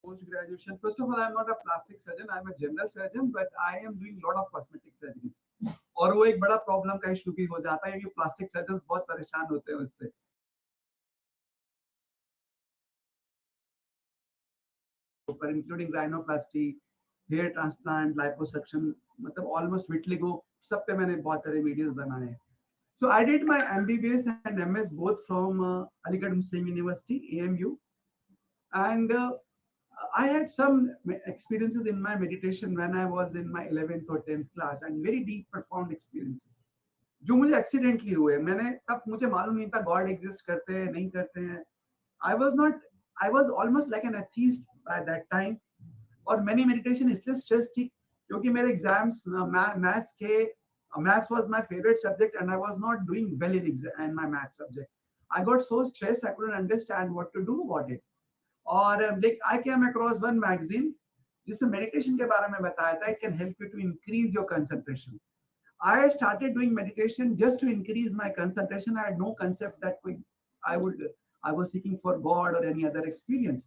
Post graduation, first of all, I'm not a plastic surgeon, I'm a general surgeon, but I am doing lot of cosmetic surgeries. और वो एक बड़ा problem का issue भी हो जाता है कि प्लास्टिक सर्जन बहुत परेशान होते हैं उससे। पर including rhinoplasty, hair transplant, liposuction, मतलब ऑलमोस्ट विटलिगो, सब पे मैंने बहुत सारे वीडियोस बनाए हैं। So I did my MBBS and MS both from Aligarh Muslim University, AMU, and I had some experiences in my meditation when I was in my 11th or 10th class, and very deep, profound experiences. जो मुझे accidentally हुए, मैंने तब मुझे मालूम नहीं था God exist करते हैं नहीं करते हैं। I was not, I was almost like an atheist by that time. और मैंने मेडिटेशन इसलिए स्ट्रेस की क्योंकि मेरे एग्जाम्स मैथ्स के, maths was my favourite subject and I was not doing well in my maths subject. I got so stress, I couldn't understand what to do about it. और I came across one magazine जिसमें meditation के बारे में बताया था, it can help you to increase your concentration. I started doing meditation just to increase my concentration. I had no concept that I was seeking for God or any other experience.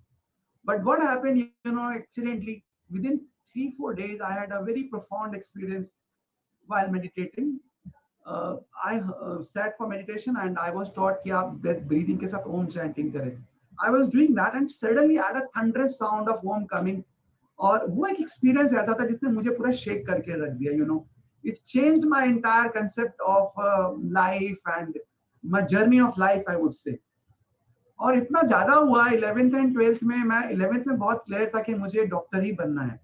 But what happened, you know, accidentally, within 3-4 days, I had a very profound experience while meditating. I sat for meditation and I was taught कि आप breathing के साथ Om chanting करें. I was doing that and suddenly I had a thunderous sound of Om coming. और वो एक experience ऐसा था जिसने मुझे पूरा shake करके रख दिया, you know. It changed my entire concept of life and my journey of life, I would say. और इतना ज्यादा हुआ 11th and 12th में, मैं 11th में बहुत क्लियर था कि मुझे डॉक्टर ही बनना है।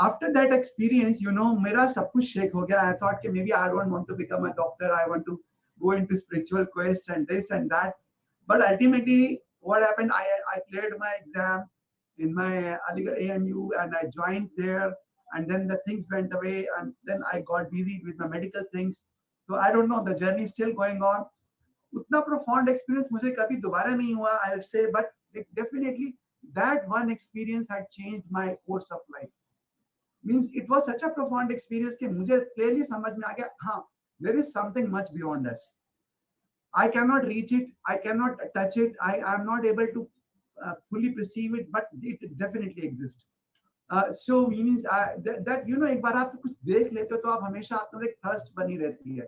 After that experience, you know, मेरा सब कुछ शेक हो गया। I thought कि maybe I don't want to become a doctor, I want to go into spiritual quest and this and that. But ultimately, what happened, I cleared my exam in my Aligarh AMU and I joined there. And then the things went away and then I got busy with my medical things. So I don't know, the journey is still going on. Utna profound experience मुझे कभी दोबारा नहीं हुआ, I would say, but definitely that one experience had changed my course of life. Means it was such a profound experience कि मुझे clearly समझ में आ गया, हाँ, there is something much beyond us. I cannot reach it, I cannot touch it, I am not able to fully perceive it, but it definitely exists. So means that you know, एक बार आप कुछ देख लेते हो तो आप हमेशा आपको एक थर्स्ट बनी रहती है।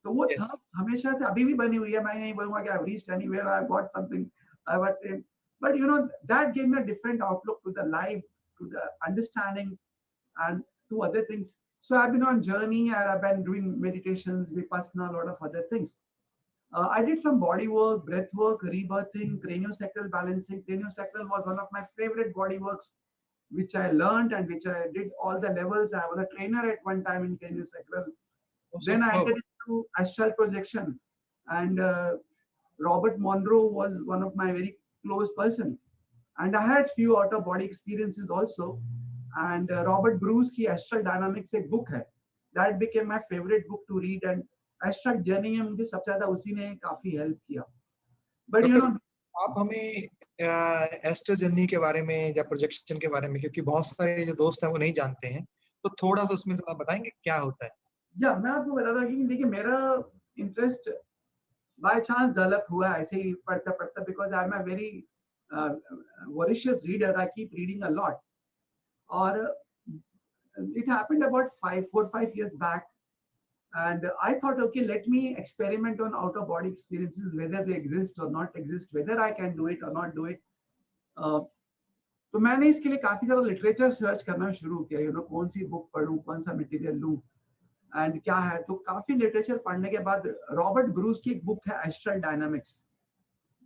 तो वो थर्स्ट हमेशा से अभी भी बनी हुई है। मैं नहीं बोलूँगा कि I've reached anywhere, I've got something, I've attained, but you know that gave me a different outlook to the life, to the understanding, and to other things. So I've been on journey and I've been doing meditations, vipassana, a lot of other things. I did some body work, breath work, rebirthing, Cranio Sacral Balancing. Cranio Sacral was one of my favorite body works, which I learned and which I did all the levels. I was a trainer at one time in Cranio Sacral. Then I entered into astral projection, and Robert Monroe was one of my very close person. And I had few out of body experiences also. And Robert Bruce की Astral Dynamics एक book है. That became my favorite book to read, and astral journey में मुझे सबसे ज़्यादा उसी ने काफी help किया. But you know, आप हमें एस्ट्रल जर्नी के बारे में या प्रोजेक्शन के बारे में, क्योंकि बहुत सारे जो दोस्त हैं वो नहीं जानते हैं, तो थोड़ा सा उसमें आप बताएंगे क्या होता है? या मैं आपको बताता कि देखिए मेरा इंटरेस्ट बाय चांस डेवलप हुआ ऐसे ही पढ़ता पढ़ता, because I am a very voracious reader, I keep reading a lot. और it happened about 4-5 years back, and I thought, okay, let me experiment on out of body experiences, whether they exist or not exist, whether I can do it or not do it. तो मैंने इसके लिए काफी सारा literature search करना शुरू किया, you know, कौन सी बुक पढूं, कौन सा मटेरियल लूं एंड क्या है. तो काफी लिटरेचर पढ़ने के बाद रॉबर्ट ब्रूस की एक बुक है astral dynamics.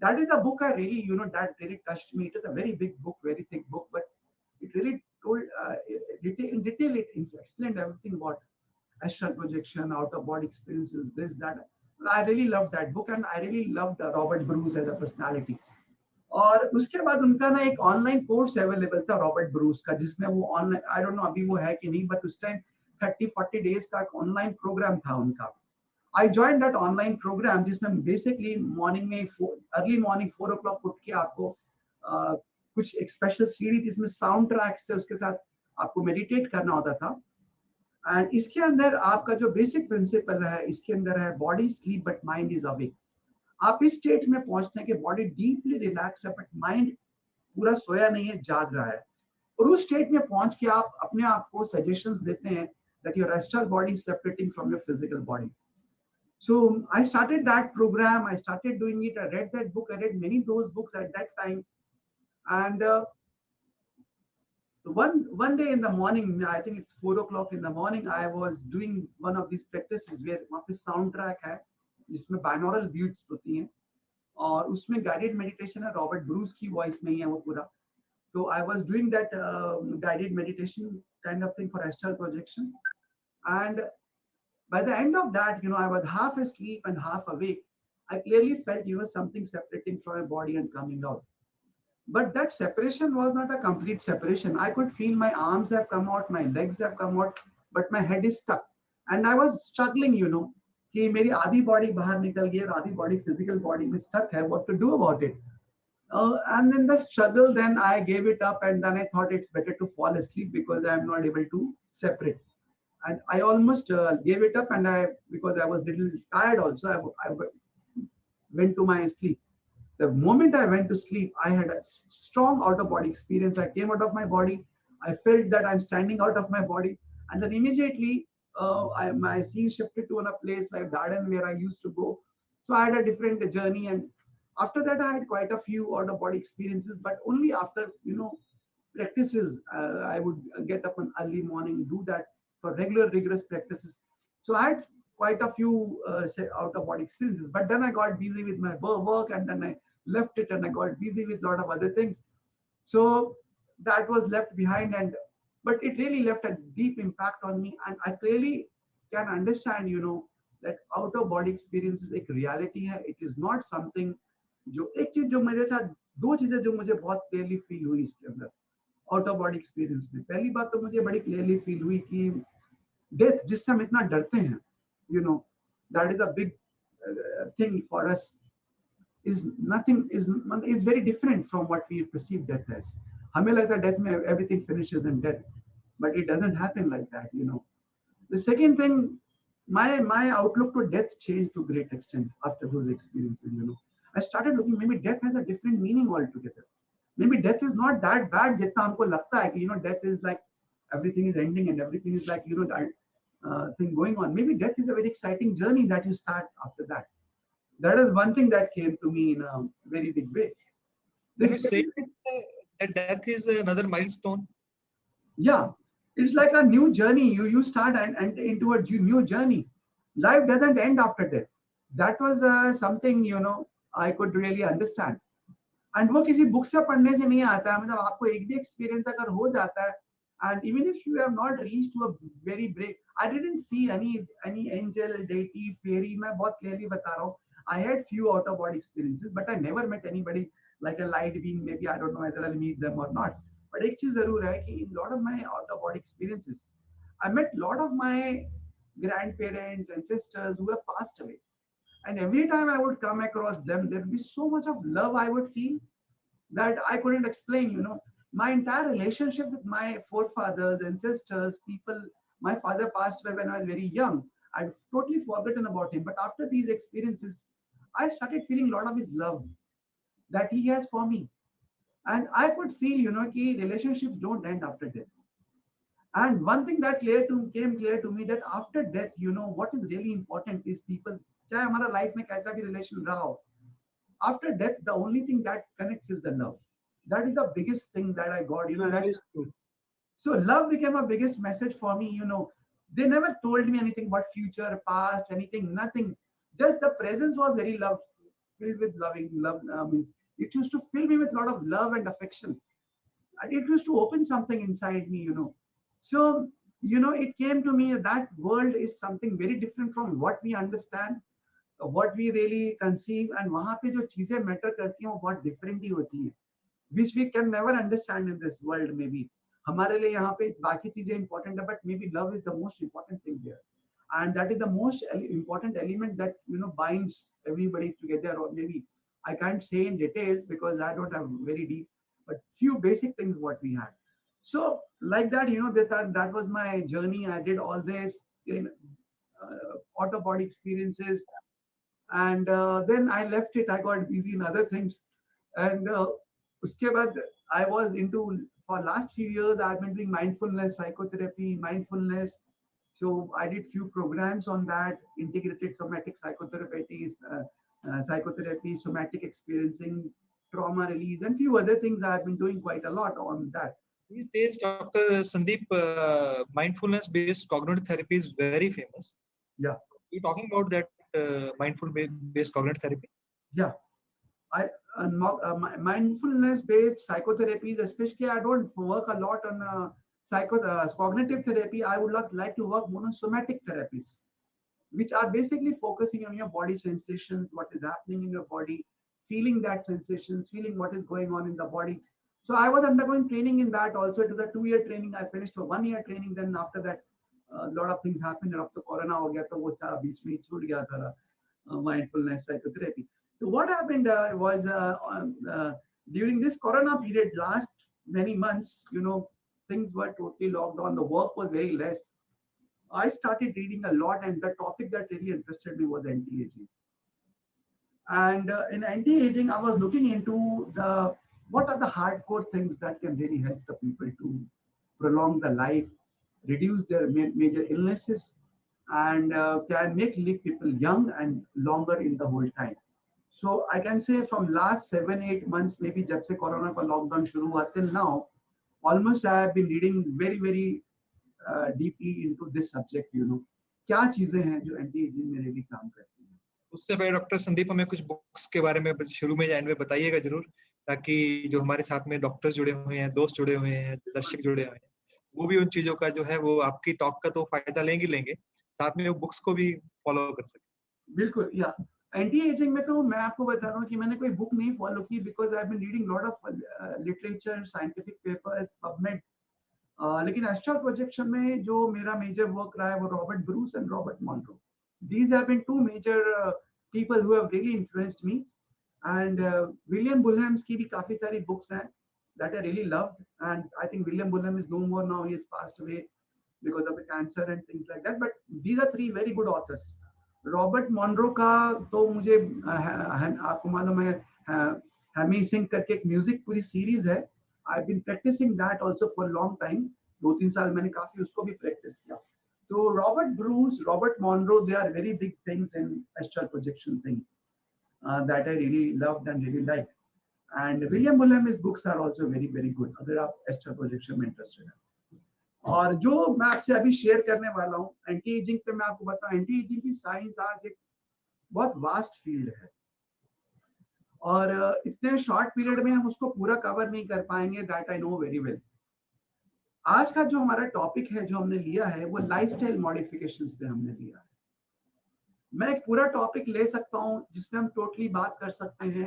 That is a book I really, you know, that really touched me. It is a very big book, very thick book, but it really told in detail, it explained everything about astral projection, out of body experiences, this, that. I really loved that book and I really loved Robert Bruce as a personality. और उसके बाद उनका ना एक online course available था Robert Bruce का, जिसमें वो ऑनलाइन, आई डोंट नो अभी वो है कि नहीं, बट उस टाइम 30-40 डेज का ऑनलाइन प्रोग्राम था उनका. I joined that online program जिसमें basically morning में early morning 4 o'clock उठ के आपको कुछ एक स्पेशल सीडी थी, इसमें साउंड ट्रैक्स थे, उसके साथ आपको मेडिटेट करना होता था. एंड इसके अंदर आपका जो बेसिक प्रिंसिपल है, इसके अंदर है body sleep but mind is awake. आप इस स्टेट में पहुंचने के बॉडी डीपली रिलैक्स है बट माइंड पूरा सोया नहीं है, जाग रहा है. और उस स्टेट में पहुंच के आप अपने आप को सजेशंस देते हैं that your astral body is separating from your physical body. So I started that program. I started doing it. I read that book. I read many of those books at that time. And one day in the morning, I think it's 4 o'clock in the morning, I was doing one of these practices where वहाँ पे sound track है जिसमें binaural beats होती हैं और उसमें guided meditation है, Robert Bruce की voice में ही है वो पूरा. So I was doing that guided meditation kind of thing for astral projection. And by the end of that, I was half asleep and half awake. I clearly felt, something separating from my body and coming out. But that separation was not a complete separation. I could feel my arms have come out, my legs have come out, but my head is stuck. And I was struggling, कि मेरी आधी body बाहर निकल गई और आधी body physical body में stuck है. What to do about it? And in the struggle, then I gave it up, and then I thought it's better to fall asleep because I am not able to separate. And I almost gave it up, and because I was little tired also, I went to my sleep. The moment I went to sleep, I had a strong out of body experience. I came out of my body. I felt that I'm standing out of my body, and then immediately my scene shifted to a place like a garden where I used to go. So I had a different journey, and after that I had quite a few out of body experiences, but only after practices. I would get up in early morning, do that for regular rigorous practices. So I had quite a few out of body experiences, but then I got busy with my work, and then I left it, and I got busy with a lot of other things. So that was left behind, and but it really left a deep impact on me, and I clearly can understand, that out of body experiences एक reality है. It is not something जो एक चीज जो मेरे साथ दो चीजें जो मुझे बहुत क्लियरली फील हुई इसके अंदर आउट ऑफ बॉडी एक्सपीरियंस में. पहली बात तो मुझे बड़ी क्लियरली फील हुई कि डेथ जिससे हम इतना डरते हैं, that is a big thing for us, is very different from what we perceive death as. हमें लगता है death में everything finishes in death, but it doesn't happen like that. The second thing, my outlook to death changed to great extent after those experiences. I started looking, maybe death has a different meaning altogether. Maybe death is not that bad जितना हमको लगता है कि death is like everything is ending and everything is like that thing going on. Maybe death is a very exciting journey that you start after that. That is one thing that came to me in a very big way. Can you say that death is another milestone? Yeah, it's like a new journey. You start and into a new journey. Life doesn't end after death. That was something I could really understand. And वो किसी book से पढ़ने से नहीं आता है. मतलब आपको एक भी एक्सपीरियंस अगर हो जाता है, and even if you have not reached to a very break, I didn't see any angel, deity, fairy. मैं बहुत clearly बता रहा हूँ. I had few out of body experiences, but I never met anybody like a light being. Maybe I don't know whether I'll meet them or not. But एक चीज जरूर है कि in lot of my out of body experiences, I met lot of my grandparents and sisters who have passed away. And every time I would come across them, there would be so much of love I would feel that I couldn't explain. My entire relationship with my forefathers, ancestors, people. My father passed away when I was very young. I've totally forgotten about him. But after these experiences, I started feeling a lot of his love that he has for me. And I could feel, that relationships don't end after death. And one thing that came clear to me that after death, what is really important is people. चाहे हमारा life में कैसा भी relation रहा हो, after death, the only thing that connects is the love. That is the biggest thing that I got. That is true. So love became a biggest message for me. They never told me anything about future, past, anything, nothing. Just the presence was very love, filled with loving. Love means it used to fill me with a lot of love and affection. And it used to open something inside me. So, it came to me that world is something very different from what we understand, what we really conceive, and वहाँ पे जो चीजें matter करती हैं वो बहुत different ही होती हैं, which we can never understand in this world. Maybe हमारे लिए यहाँ पे बाकी चीजें important है, but maybe love is the most important thing there, and that is the most important element that binds everybody together. Or maybe I can't say in details because I don't have very deep, but few basic things what we had. So like that, that was my journey. I did all this in out of body experiences. And then I left it. I got busy in other things, and उसके बाद I was into for last few years, I've been doing mindfulness psychotherapy, mindfulness. So I did few programs on that, integrated somatic psychotherapy, somatic experiencing, trauma release, and few other things. I've been doing quite a lot on that. These days, Dr. Sandeep, mindfulness-based cognitive therapy is very famous. Yeah, You're talking about that mindfulness-based cognitive therapy? yeah. I mindfulness-based psychotherapies, especially I don't work a lot on cognitive therapy. I would like to work more on somatic therapies, which are basically focusing on your body sensations, what is happening in your body, feeling that sensations, feeling what is going on in the body. So I was undergoing training in that also. It was a 2-year training. I finished a 1-year training. Then after that, a lot of things happened. अब तो corona हो गया तो वो सारा बीच में छूट गया था mindfulness psychotherapy. So what happened was during this corona period, last many months, things were totally locked down. The work was very less. I started reading a lot, and the topic that really interested me was anti-aging. And in anti-aging, I was looking into what are the hardcore things that can really help the people to prolong the life, reduce their major illnesses, and can make people young and longer in the whole time. So I can say from last 7-8 months, maybe जब से corona का lockdown शुरू हुआ till now, almost I have been reading very deeply into this subject. क्या चीजें हैं जो anti ageing में really काम करती हैं. उससे पहले डॉक्टर संदीप हमें कुछ बुक्स के बारे में शुरू में एंड में बताइएगा जरूर, ताकि जो हमारे साथ में डॉक्टर्स जुड़े हुए हैं, दोस्त जुड़े हुए हैं, दर्शक जुड़े हुए हैं, वो भी उन चीजों का जो है वो आपकी टॉक का तो फायदा लेंगे, साथ में वो बुक्स को भी फॉलो कर सके. बिल्कुल, या एंटी एजिंग में तो मैं आपको बता रहा हूँ कि मैंने कोई बुक नहीं फॉलो की, because I have been reading lot of literature, scientific papers, PubMed. लेकिन एस्ट्रल प्रोजेक्शन में जो मेरा मेजर वर्क रहा है वो Robert Bruce and Robert Monroe. These have been two major people who have really influenced me. And William Bullham's की भी काफी सारी books हैं that I really loved. And I think William Bullham is no more now. He has passed away because of the cancer and things like that. But these are 3 very good authors. Robert Monroe का तो मुझे आपको मालूम है, hemi Singh करके एक music पूरी series है. I been practising that also for long time. 2-3 साल मैंने काफी उसको भी प्रैक्टिस किया. So Robert Bruce, Robert Monroe, they are very big things in astral projection thing that I really loved and really liked. And William Bullham's books are also very good. अगर आप astral projection में interested हैं. और जो मैं आपसे अभी share करने वाला हूँ एंटी एजिंग पे, मैं आपको बताऊं एंटी एजिंग की साइंस आज एक बहुत वास्ट फील्ड है और इतने शॉर्ट पीरियड में हम उसको पूरा कवर नहीं कर पाएंगे. That I know very well. आज का जो हमारा टॉपिक है जो हमने लिया है वो लाइफस्टाइल मॉडिफिकेशंस पे हमने लिया है. मैं एक पूरा टॉपिक ले सकता हूं जिसमें हम टोटली बात कर सकते हैं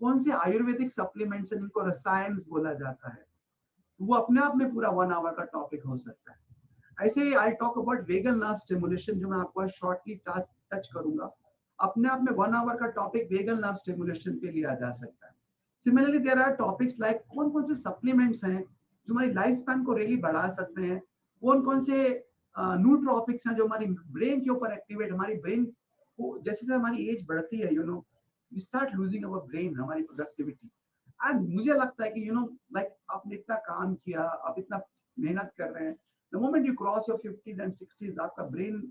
कौन से आयुर्वेदिक सप्लीमेंट्स हैं जिनको रसायन बोला जाता है. वो अपने आप में पूरा 1 आवर का टॉपिक हो सकता है. ऐसे ही I talk about vagus nerve stimulation जो मैं आपको शॉर्टली टच करूंगा. अपने आप में 1 आवर का टॉपिक वेगन नर्व स्टिमुलेशन पे लिया जा सकता है. Similarly there are topics like कौन कौन से सप्लीमेंट्स हैं जो हमारी लाइफ स्पैन को रियली बढ़ा सकते हैं, कौन कौन से न्यूट्रॉपिक्स हैं जो हमारी ब्रेन के ऊपर एक्टिवेट, हमारी ब्रेन को जैसे जैसे हमारी एज बढ़ती है we start losing our brain, हमारी प्रोडक्टिविटी. एंड मुझे लगता है कि लाइक आपने इतना काम किया, आप इतना मेहनत कर रहे हैं, the moment you cross your 50s and 60s आपका ब्रेन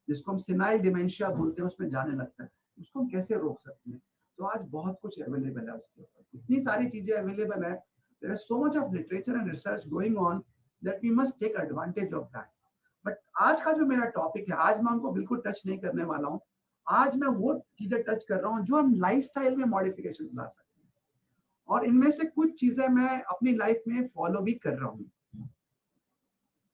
जिसको हम सेनाइल डिमेंशिया बोलते हैं उसमें जाने लगता है. उसको हम कैसे रोक सकते हैं? तो आज बहुत कुछ अवेलेबल है उसके ऊपर, इतनी सारी चीजें अवेलेबल है. There is so much of literature and research going on that we must take advantage of that. But आज का जो मेरा टॉपिक है, आज मैं उनको बिल्कुल टच नहीं करने वाला हूँ. आज मैं वो चीजें टच कर रहा हूँ जो हम लाइफस्टाइल में मॉडिफिकेशन ला सकते हैं और इनमें से कुछ चीजें मैं अपनी लाइफ में फॉलो भी कर रहा हूँ.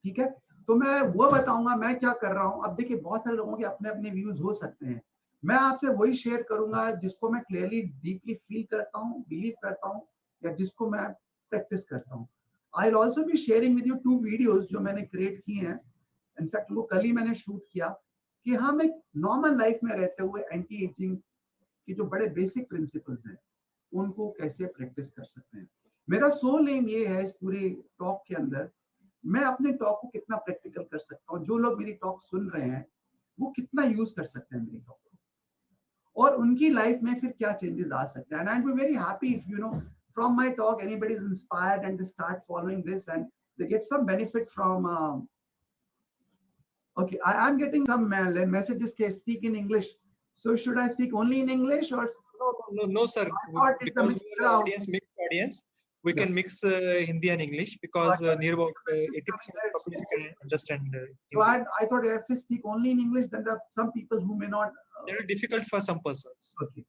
ठीक है, तो मैं वो बताऊंगा मैं क्या कर रहा हूँ. अब देखिए बहुत सारे लोगों के अपने अपने व्यूज हो सकते हैं. मैं आपसे वही शेयर करूंगा जिसको मैं क्लियरली डीपली फील करता हूँ, बिलीव करता हूँ या जिसको मैं प्रैक्टिस करता हूँ. I will also be sharing with you 2 videos जो मैंने क्रिएट किए हैं. इनफैक्ट वो कल ही मैंने शूट किया कि हम एक नॉर्मल लाइफ में रहते हुए एंटी एजिंग की जो बड़े बेसिक प्रिंसिपल्स हैं उनको कैसे प्रैक्टिस कर सकते हैं. मेरा सोल एम ये है इस पूरी टॉक के अंदर, मैं अपने टॉक को कितना प्रैक्टिकल कर सकता हूँ, जो लोग मेरी टॉक सुन रहे हैं वो कितना यूज कर सकते हैं मेरी टॉक को और उनकी लाइफ में फिर क्या चेंजेस आ सकते हैं. And I will be very happy if from my talk, anybody is inspired and they start following this and they get some benefit from. Okay, I am getting some messages can speak in English. So should I speak only in English or? No, sir. I thought it's a Because mixed we are crowd. mixed audience, we Yeah. can mix Hindi and English because near about 80% of the population can understand So Hindi. I thought if I speak only in English, then there are some people who may not. Very difficult for some persons. Okay.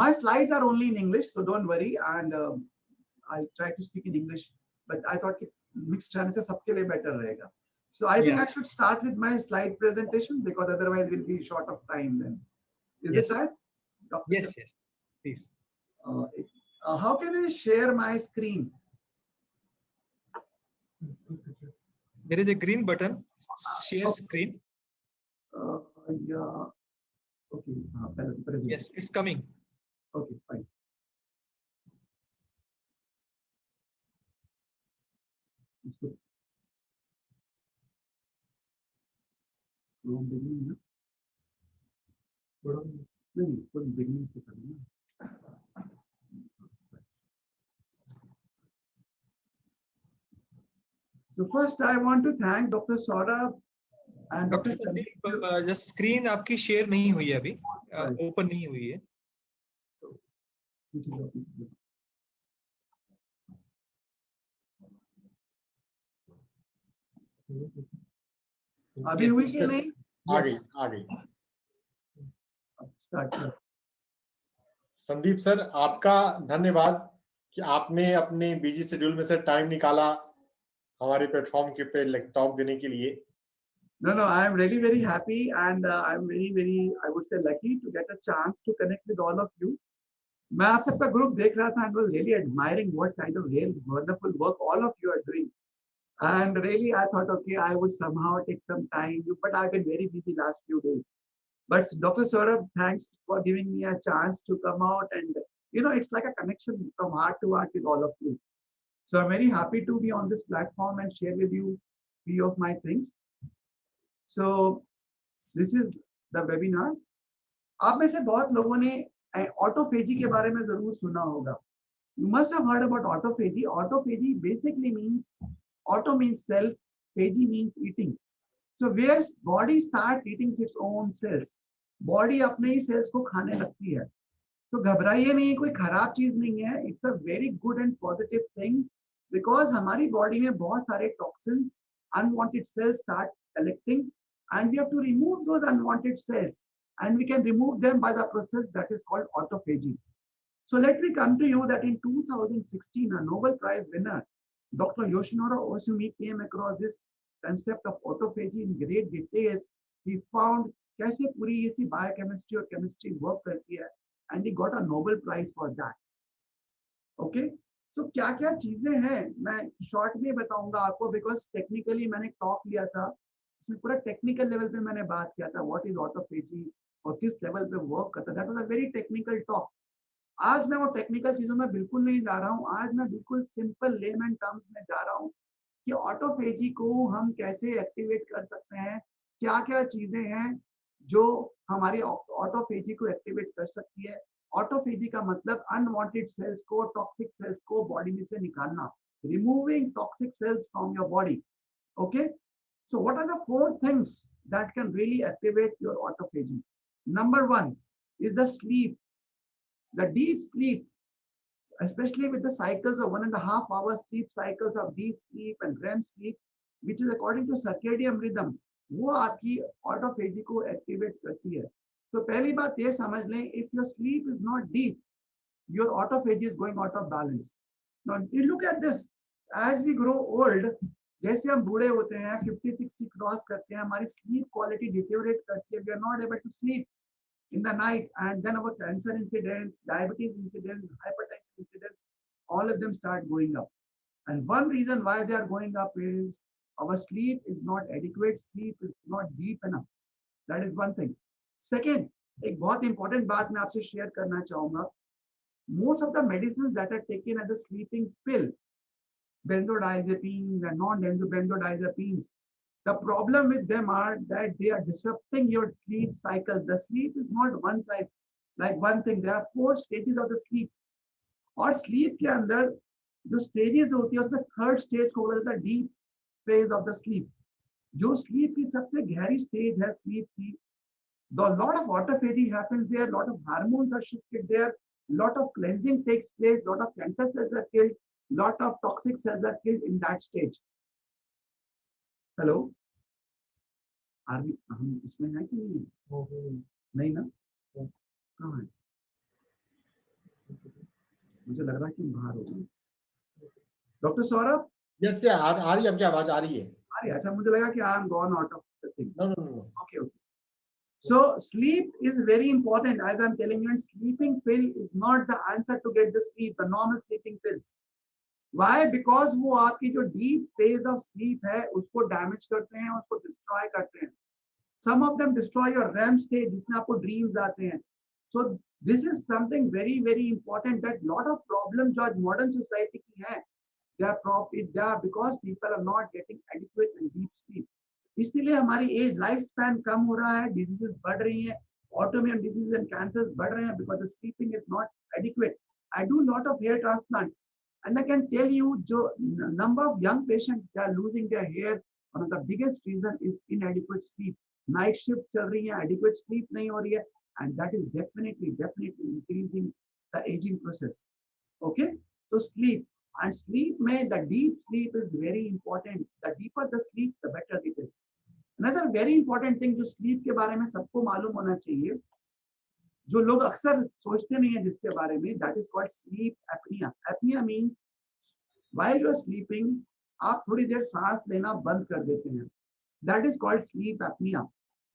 My slides are only in English, so don't worry. And I try to speak in English, but I thought mixed channel se sabke liye better rahega. So I think I should start with my slide presentation because otherwise we'll be short of time then. Is it right? Dr. Yes, yes. Please. How can I share my screen? There is a green button, share screen. Yeah. Okay. Yes, it's coming. Okay, fine. From beginning, no? From beginning से करना. So first, I want to thank Dr. Saurabh and Dr. Sandeep, just screen आपकी share नहीं हुई है अभी, open नहीं हुई है. अभी हुई कि नहीं? आ गई. संदीप सर, आपका धन्यवाद कि आपने अपने बिजी शेड्यूल में से टाइम निकाला हमारे प्लेटफॉर्म के पे टॉक देने के लिए. No, I am really very happy and I am very, I would say, lucky to get a chance to connect with all of you. मैं आप सबका ग्रुप देख रहा था and was really admiring what kind of real wonderful work all of you are doing. And really, I thought, okay, I would somehow take some time, but I've been very busy last few days. But Dr. Saurabh, thanks for giving me a chance to come out and, it's like a connection from heart to heart with all of you. So I'm very happy to be on this platform and share with you few of my things. So this is the webinar. आप में से बहुत लोगों ने autophagy के बारे में जरूर सुना होगा. You must have heard about autophagy. Autophagy basically means, auto means self, phagy means eating. So where body starts eating its own cells, body अपने ही cells को खाने लगती है. तो घबराइए नहीं, कोई खराब चीज नहीं है. It's a very good and positive thing because हमारी body में बहुत सारे toxins, unwanted cells start collecting, and we have to remove those unwanted cells, and we can remove them by the process that is called autophagy. So let me come to you that in 2016, a Nobel Prize winner, Dr. Yoshinori Ohsumi, came across this concept of autophagy in great details. He found कैसे पूरी इसकी biochemistry और chemistry work करती है, and he got a Nobel Prize for that. Okay, so क्या-क्या चीजें हैं मैं short में बताऊंगा आपको because technically मैंने talk लिया था, इसमें पूरा technical level पे मैंने बात किया था what is autophagy और किस level पे work करता है. That was a very technical talk. आज मैं वो टेक्निकल चीजों में बिल्कुल नहीं जा रहा हूँ. आज मैं बिल्कुल सिंपल लेमन टर्म्स में जा रहा हूँ कि ऑटोफेजी को हम कैसे एक्टिवेट कर सकते हैं, क्या क्या चीजें हैं जो हमारी ऑटोफेजी को एक्टिवेट कर सकती है. ऑटोफेजी का मतलब अनवांटेड सेल्स को, टॉक्सिक सेल्स को बॉडी में से निकालना, removing toxic cells from your body. Okay, so what are the 4 things that can really activate your autophagy. Number 1 is the sleep. The deep sleep, especially with the cycles of 1.5 hour sleep cycles of deep sleep and REM sleep, which is according to circadian rhythm, वो आपकी autophagy को activate करती है. तो पहली बात ये समझ लें, if your sleep is not deep, your autophagy is going out of balance. Now you look at this, as we grow old, जैसे हम बूढ़े होते हैं, 50-60 क्रॉस करते हैं, हमारी sleep quality deteriorate करती है, we are not able to sleep in the night, and then our cancer incidence, diabetes incidence, hypertension incidence, all of them start going up. And one reason why they are going up is our sleep is not adequate, sleep is not deep enough. That is one thing. Second, एक बहुत important बात मैं आपसे share करना चाहूँगा. Most of the medicines that are taken as a sleeping pill, benzodiazepines and non-benzodiazepines, the problem with them are that they are disrupting your sleep cycle. The sleep is not one side, like one thing. There are 4 stages of the sleep. और sleep के अंदर जो stages होती है उसमें third stage को बोला जाता है deep phase of the sleep. जो स्लीप की सबसे गहरी स्टेज है स्लीप की, the lot of autophagy happens there, lot of hormones are shifted there, lot of cleansing takes place, lot of cancer cells are killed, lot of toxic cells are killed in that stage. Hello, हम इसमें है कि नहीं? नहीं ना? कहाँ है? मुझे लग रहा है कि बाहर होगा। डॉक्टर सौरभ, यस आ रही है, आपकी आवाज आ रही है। अरे अच्छा, मुझे लगा कि I am gone out of the thing. No no no, okay okay. So sleep is very important. As I'm telling you, and sleeping pill is not the answer to get the sleep, the normal sleeping pills. Why? Because वो आपकी जो deep phase of sleep है उसको damage करते हैं, उसको destroy करते हैं। Some of them destroy your REM state जिसमें आपको dreams आते हैं। So this is something very very important that lot of problems जो आज modern society की है, they are because people are not getting adequate and deep sleep. इसीलिए हमारी एज लाइफ स्पैन कम हो रहा है, डिजीजेस बढ़ रही हैं, ऑटोइम्यून डिजीज एंड कैंसर्स बढ़ रहे हैं because the sleeping is not adequate. I do lot of hair transplant and I can tell you जो number of young patients they are losing their hair, one of the biggest reason is inadequate sleep. Night shift चल रही है, adequate sleep नहीं हो रही है, and that is definitely increasing the ageing process. Okay, तो sleep and sleep में the deep sleep is very important. The deeper the sleep, the better it is. Another very important thing जो sleep के बारे में सबको मालूम होना चाहिए, जो लोग अक्सर सोचते नहीं है जिसके बारे में, that is called sleep apnea. Apnea means while you are sleeping आप थोड़ी देर सांस लेना बंद कर देते हैं, that is called sleep apnea.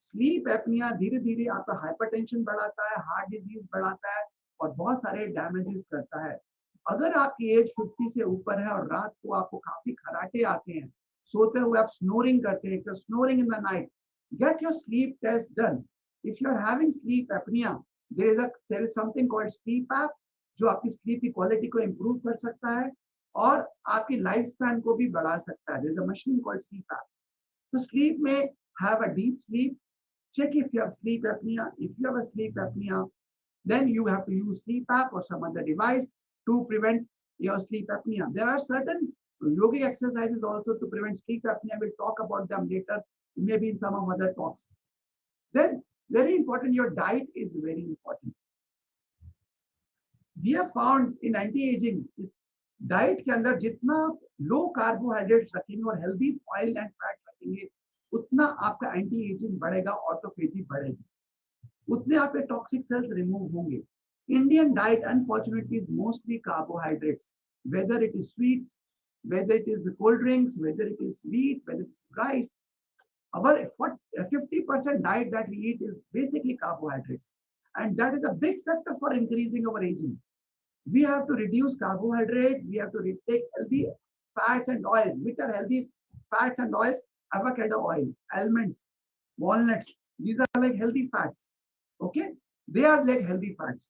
Sleep apnea धीरे धीरे आपका हाइपरटेंशन बढ़ाता है, हार्ट डिजीज बढ़ाता है और बहुत सारे डैमेजेस करता है। अगर आपकी एज 50 से ऊपर है और रात को आपको काफी खराटे आते हैं, सोते हुए आप स्नोरिंग करते हैं, snoring in the night, get your sleep test done. If you are having sleep apnoea, there is something called sleep app जो आपकी स्लीप की क्वालिटी को इंप्रूव कर सकता है और आपकी लाइफ स्पैन को भी बढ़ा सकता है। There is a machine called sleep app. तो स्लीप में have a deep sleep, check if you have sleep apnea. If you have a sleep apnea, then you have to use sleep app or some other device to prevent your sleep apnea. There are certain yogic exercises also to prevent sleep apnea. We'll talk about them later, maybe in some of other talks. Then very important, your diet is very important. We have found in anti-aging is diet के अंदर जितना लो carbohydrates रखेंगे और healthy oil and fat रखेंगे उतना आपका anti ageing बढ़ेगा, autophagy बढ़ेगी, उतने आपके टॉक्सिक सेल्स रिमूव होंगे। Indian diet unfortunately is mostly carbohydrates, whether it is sweets, whether it is cold drinks, whether it is wheat, whether it is rice. Our 50% diet that we eat is basically carbohydrates, and that is a big factor for increasing our aging. We have to reduce carbohydrate, we have to take healthy fats and oils. Which are healthy fats and oils? Avocado oil, almonds, walnuts, these are like healthy fats. Okay, they are like healthy fats.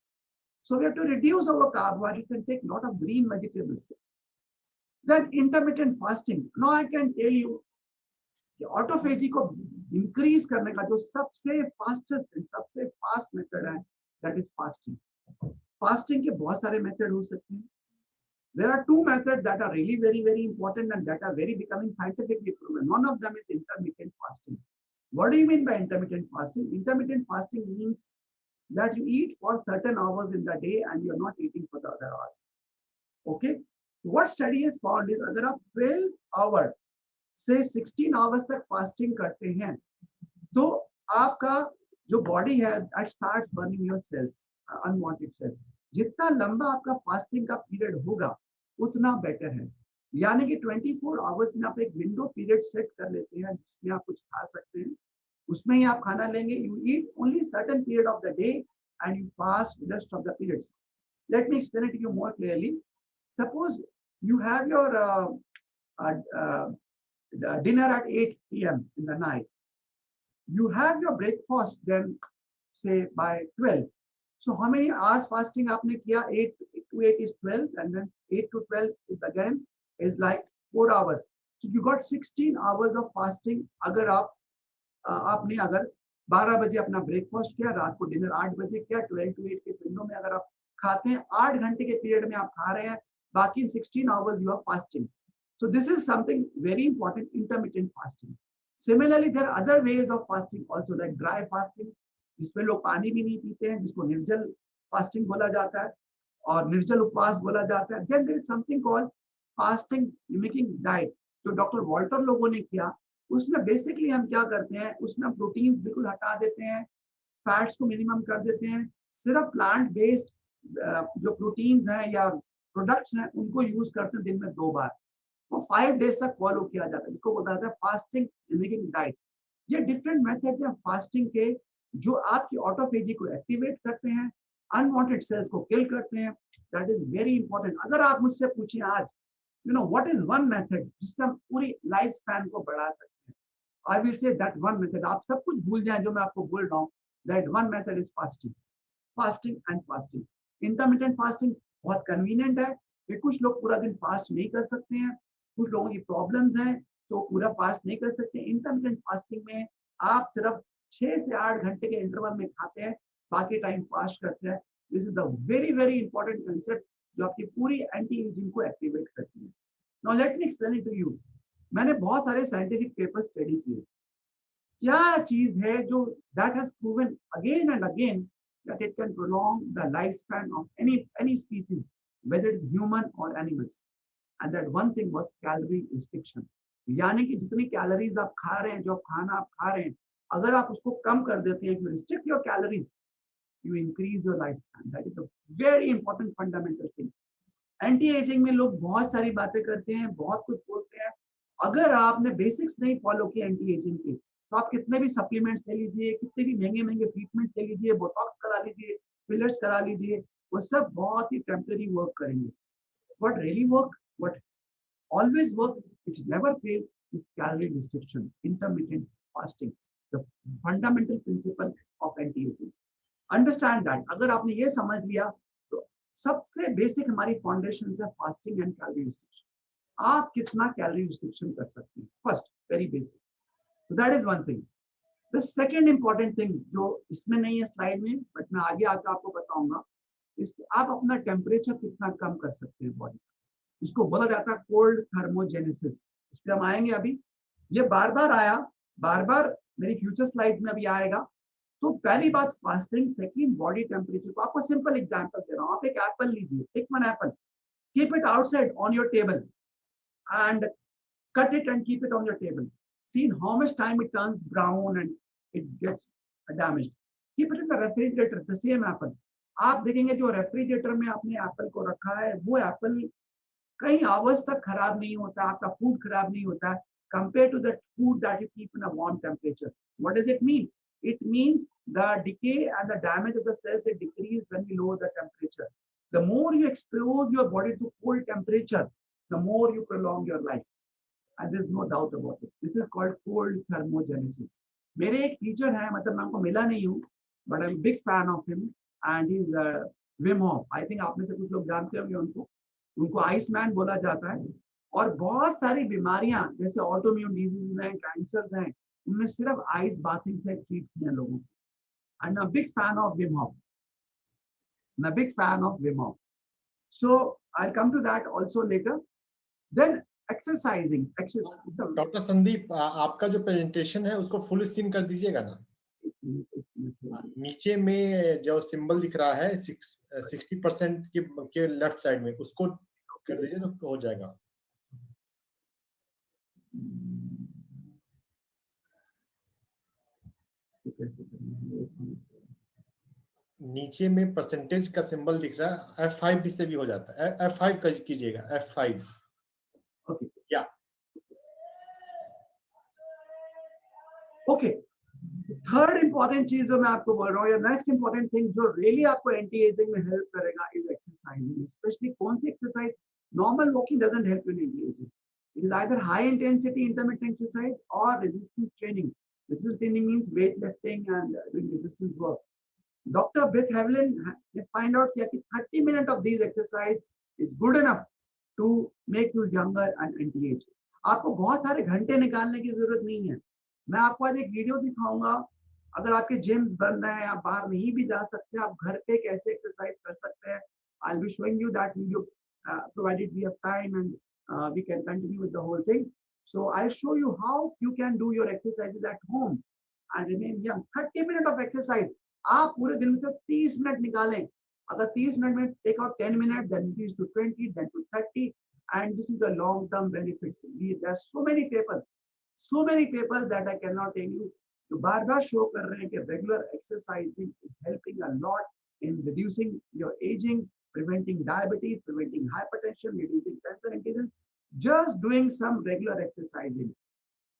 So we have to reduce our carbohydrates and take a lot of green vegetables. Then intermittent fasting. Now I can tell you autophagy को increase करने का जो सबसे fastest सबसे fast method है, that is fasting. Fasting के बहुत सारे मेथड हो सकते हैं। There are two methods that are really very important and that are very becoming scientifically proven. One of them is intermittent fasting. What do you mean by intermittent fasting? Intermittent fasting means that you eat for certain hours in the day and you're not eating for the other hours. Okay? What study has found is अगर आप 12 hours से 16 hours तक fasting करते हैं तो आपका जो body है that starts burning your cells, unwanted cells. जितना लंबा आपका fasting का period होगा उतना बेटर है। यानी कि 24 आवर्स में आप एक विंडो पीरियड सेट कर लेते हैं जिसमें आप कुछ खा सकते हैं, उसमें ही आप खाना लेंगे। You eat only certain period of the day and you fast rest of the periods. Let me explain it to you more clearly. Suppose you have your dinner at 8 p.m. in the night. You have your breakfast then say by 12. So how many hours fasting आपने किया? 8 to 8 is 12 and then 8 to 12 is again is like 4 hours. So you got 16 hours of fasting. अगर आपने अगर 12 बजे अपना breakfast किया, रात को डिनर 8 बजे किया, 12 to 8 के विंडो में अगर आप खाते हैं, 8 घंटे के पीरियड में आप खा रहे हैं, बाकी 16 hours you are fasting. So this is something very important, intermittent fasting. Similarly, there are other ways of fasting also, like dry fasting, जिसमें लोग पानी भी नहीं पीते हैं, जिसको निर्जल फास्टिंग बोला जाता है और निर्जल उपवास बोला जाता है. Then there is something called fasting mimicking diet, जो डॉक्टर वॉल्टर लोगों ने किया. उसमें बेसिकली हम क्या करते हैं, उसमें हम प्रोटीन्स बिल्कुल हटा देते हैं, फैट्स को मिनिमम कर देते हैं, सिर्फ प्लांट बेस्ड जो प्रोटीन्स हैं या प्रोडक्ट्स हैं उनको यूज करते हैं दिन में 2 बार. वो 5 डेज तक फॉलो किया जाता है, जिसको बोला जाता है फास्टिंग मिमिकिंग डाइट. ये डिफरेंट मेथड है फास्टिंग के, जो आपकी ऑटोफेजी को एक्टिवेट करते हैं, अनवांटेड सेल्स को किल करते हैं. That is very important. अगर आप मुझसे पूछें आज, you know what is one method जिससे हम पूरी लाइफ स्पैन को बढ़ा सकते हैं, I will say that one method. आप सब कुछ भूल जाएं जो मैं आपको बोल रहा हूँ. That one method is fasting. Fasting and fasting. Intermittent fasting बहुत कन्वीनियंट है कि कुछ लोग पूरा दिन फास्ट नहीं कर सकते हैं, कुछ लोगों की प्रॉब्लम्स हैं तो पूरा फास्ट नहीं कर सकते. इंटरमिटेंट फास्टिंग में आप सिर्फ 6 से 8 घंटे के इंटरवल में खाते हैं, बाकी टाइम फास्ट करते हैं. This is the very very important concept जो आपकी पूरी एंटी एजिंग को एक्टिवेट करती है. Now let me explain it to you. मैंने बहुत सारे साइंटिफिक पेपर्स स्टडी किए. क्या चीज है जो that has proven again and again that it can prolong the lifespan of any species, whether it's human or animals. And that one thing was calorie restriction. यानी कि जितनी कैलोरीज आप खा रहे हैं, जो खाना आप खा रहे हैं, अगर आप उसको कम कर देते हैं, restrict your calories, you increase your lifespan. That is a very important fundamental thing. Anti ageing में लोग बहुत सारी बातें करते हैं, बहुत कुछ बोलते हैं. अगर आपने बेसिक्स नहीं फॉलो किए एंटी एजिंग के, तो आप कितने भी सप्लीमेंट्स ले लीजिए, कितने भी महंगे महंगे ट्रीटमेंट ले लीजिए, बोटॉक्स करा लीजिए, फिलर्स करा लीजिए, वो सब बहुत ही टेम्पररी वर्क करेंगे. What really work, what always work, which never fail, is calorie restriction, intermittent fasting, the fundamental principle of anti-aging. Understand that. अगर आपने ये समझ लिया तो सबसे बेसिक हमारी फाउंडेशन है फास्टिंग एंड कैलोरी रिस्ट्रिक्शन. आप कितना कैलोरी रिस्ट्रिक्शन कर सकते हैं, first very basic. So that is one thing. The second important thing जो इसमें नहीं है स्लाइड में, बट मैं आगे आकर आपको बताऊंगा, इस आप अपना टेम्परेचर कितना कम कर सकते हैं बॉडी. इसको बोला जाता है कोल्ड थर्मोजेनेसिस. इस पर हम आएंगे अभी. ये बार बार आया, बार बार मेरी फ्यूचर स्लाइड में अभी आएगा. तो पहली बात फास्टिंग, सेकंड बॉडी टेम्परेचर. तो आपको सिंपल एग्जांपल दे रहा हूँ. आप एक एप्पल लीजिए, take one apple, keep it outside on your table and cut it and keep it on your table. See in how much time it turns brown and it gets damaged. Keep it in the refrigerator, the same apple. आप देखेंगे जो refrigerator में आपने Apple को रखा है, वो Apple कई आवर्स तक खराब नहीं होता, आपका फूड खराब नहीं होता है, compared to the food that you keep in a warm temperature. What does it mean? It means the decay and the damage of the cells it decrease when we lower the temperature. The more you expose your body to cold temperature, the more you prolong your life. And there's no doubt about it. This is called cold thermogenesis. मेरे एक teacher हैं, मतलब मैं उनको मिला नहीं हूँ, but I'm a big fan of him, and he's Wim Hof. I think आप में से कुछ लोग जानते होंगे उनको. उनको आइस मैन बोला जाता है. और बहुत सारी बीमारियां जैसे ऑटोइम्यून डिजीज हैं, कैंसर्स हैं, उनमें सिर्फ आइस बाथिंग से ट्रीट किए लोगों को. And I'm a big fan of Wim Hof. I'm a big fan of Wim Hof. So I'll come to that also later. Then exercising. Doctor Sandeep, आपका जो प्रेजेंटेशन है उसको फुल स्क्रीन कर दीजिएगा ना. नीचे में जो सिंबल दिख रहा है 60% के लेफ्ट साइड में, उसको कर दीजिए तो हो जाएगा. नीचे में परसेंटेज का सिंबल दिख रहा है, F5 से भी हो जाता है. F5 कीजिएगा, F5. Okay. Yeah. Okay. Third important चीज जो मैं आपको बोल रहा हूँ, या नेक्स्ट इंपॉर्टेंट थिंग जो रियली आपको एंटी एजिंग में हेल्प करेगा इज एक्सरसाइजिंग. स्पेशली कौन सी exercise? Normal walking doesn't help in anti ageing. It is either high intensity intermittent exercise और resistance training. Resistance training means weight lifting and doing resistance work. Doctor बिथ हेवलिन ने find out किया कि 30 minute of these exercise is good enough to make you younger and anti age. आपको बहुत सारे घंटे निकालने की जरूरत नहीं है. मैं आपको आज एक वीडियो दिखाऊंगा. अगर आपके जिम्स बंद हैं, आप बाहर नहीं भी जा सकते, आप घर पे कैसे एक्सरसाइज कर सकते हैं, I'll be showing you that video, provided we have time and we can continue with the whole thing. So I'll show you how you can do your exercises at home and remain young. 30 minutes of exercise. आप पूरे दिन में से 30 minute निकालें. अगर 30 minute में take out 10 minutes, then increase to 20, then to 30, and this is the long-term benefits. There are so many papers that I cannot tell you. जो बार बार show कर रहे हैं कि regular exercising is helping a lot in reducing your ageing, preventing diabetes, preventing hypertension, reducing cancer incidence, just doing some regular exercising.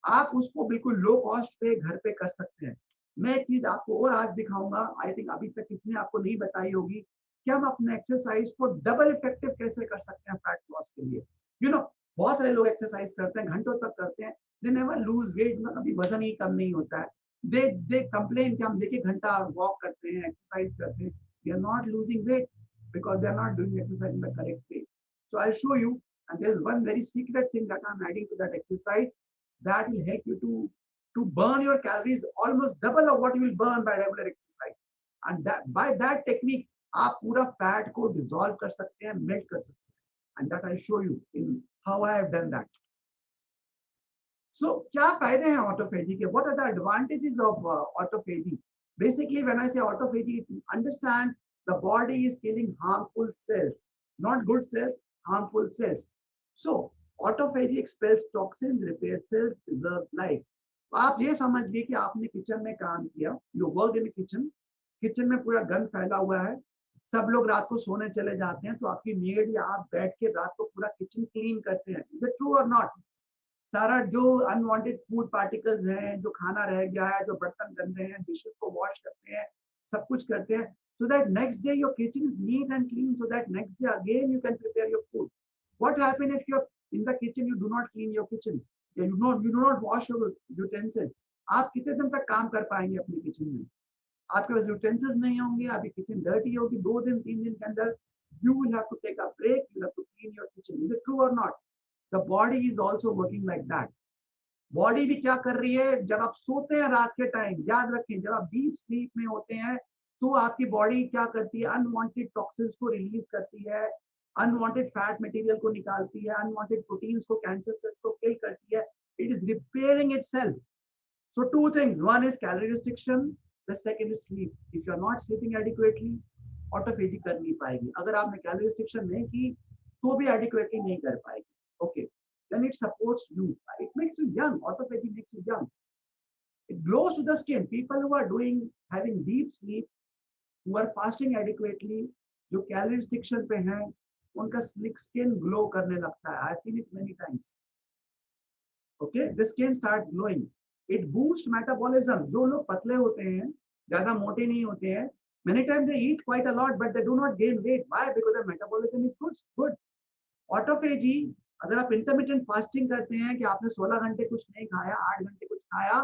आप उसको बिल्कुल low cost पे घर पे कर सकते हैं. मैं एक चीज आपको और आज दिखाऊंगा, आई थिंक अभी तक किसी ने आपको नहीं बताई होगी, कि हम अपने एक्सरसाइज को डबल इफेक्टिव कैसे कर सकते हैं फैट लॉस के लिए. बहुत सारे लोग एक्सरसाइज करते हैं, घंटों तक करते हैं, दे नेवर लूज वेट, कभी वजन ही कम नहीं होता है. दे कंप्लेन कि हम देखिए घंटा वॉक करते हैं, एक्सरसाइज करते हैं, they are not losing weight because they are not doing exercise in the correct way. So I'll show you, and there is one very secret thing that I'm adding to that exercise that will help you to burn your calories almost double of what you will burn by regular exercise. And that by that technique, आप पूरा fat को dissolve कर सकते हैं, melt कर सकते हैं, and that I'll show you in how I have done that. So क्या फायदे हैं autophagy के? What are the advantages of autophagy? Basically, when I say autophagy, understand the body is killing harmful cells, not good cells, harmful cells. So autophagy expels toxins, repairs cells, preserves life. तो आप ये समझिए कि आपने kitchen में काम किया, you worked in the kitchen में पूरा गंद फैला हुआ है, सब लोग रात को सोने चले जाते हैं, तो आपकी मेड या आप बैठ के रात को पूरा किचन क्लीन करते हैं. इज इट ट्रू और नॉट? सारा जो अनवांटेड फूड पार्टिकल्स हैं, जो खाना रह गया है, जो बर्तन गंदे हैं, डिशेस को वॉश करते हैं, सब कुछ करते हैं, so that next day your kitchen is neat and clean, so that next day again you can prepare your food. What happens if you're in the kitchen, you do not clean your kitchen, you do not wash your utensils? आप कितने दिन तक काम कर पाएंगे अपनी kitchen में? आपके पास यूटेंसिल्स नहीं होंगे, आपकी किचन डर्टी होगी, 2 दिन 3 दिन के अंदर you will have to take a break, you have to clean your kitchen. Is it true or not? The body is also working like that. Body भी क्या कर रही है, जब आप सोते हैं रात के टाइम, याद रखें, जब आप डीप स्लीप में होते हैं, तो आपकी बॉडी क्या करती है, अनवांटेड टॉक्सिन्स को रिलीज करती है, अनवांटेड फैट मटेरियल को निकालती है, अनवांटेड प्रोटीन्स को, कैंसर सेल्स को किल करती है. It is repairing itself. So two things, one is calorie restriction, the second is sleep. If you are not sleeping adequately, autophagy कर नहीं पाएगी. अगर आपने कैलोरी रिस्ट्रिक्शन नहीं की तो भी एडिक्वेटली नहीं कर पाएगी. Okay, then it supports you. It makes you young. Autophagy makes you young. It glows to the skin. People who are having deep sleep, who are fasting adequately, जो calorie restriction पे हैं, उनका skin glow करने लगता है. I've seen it many times. Okay, the skin starts glowing. It boosts metabolism. जो लोग पतले होते हैं, ज़्यादा मोटे नहीं होते हैं, many times they eat quite a lot, but they do not gain weight. Why? Because their metabolism is good. Autophagy, अगर आप इंटरमिटेंट फास्टिंग करते हैं कि आपने 16 घंटे कुछ नहीं खाया, 8 घंटे कुछ खाया,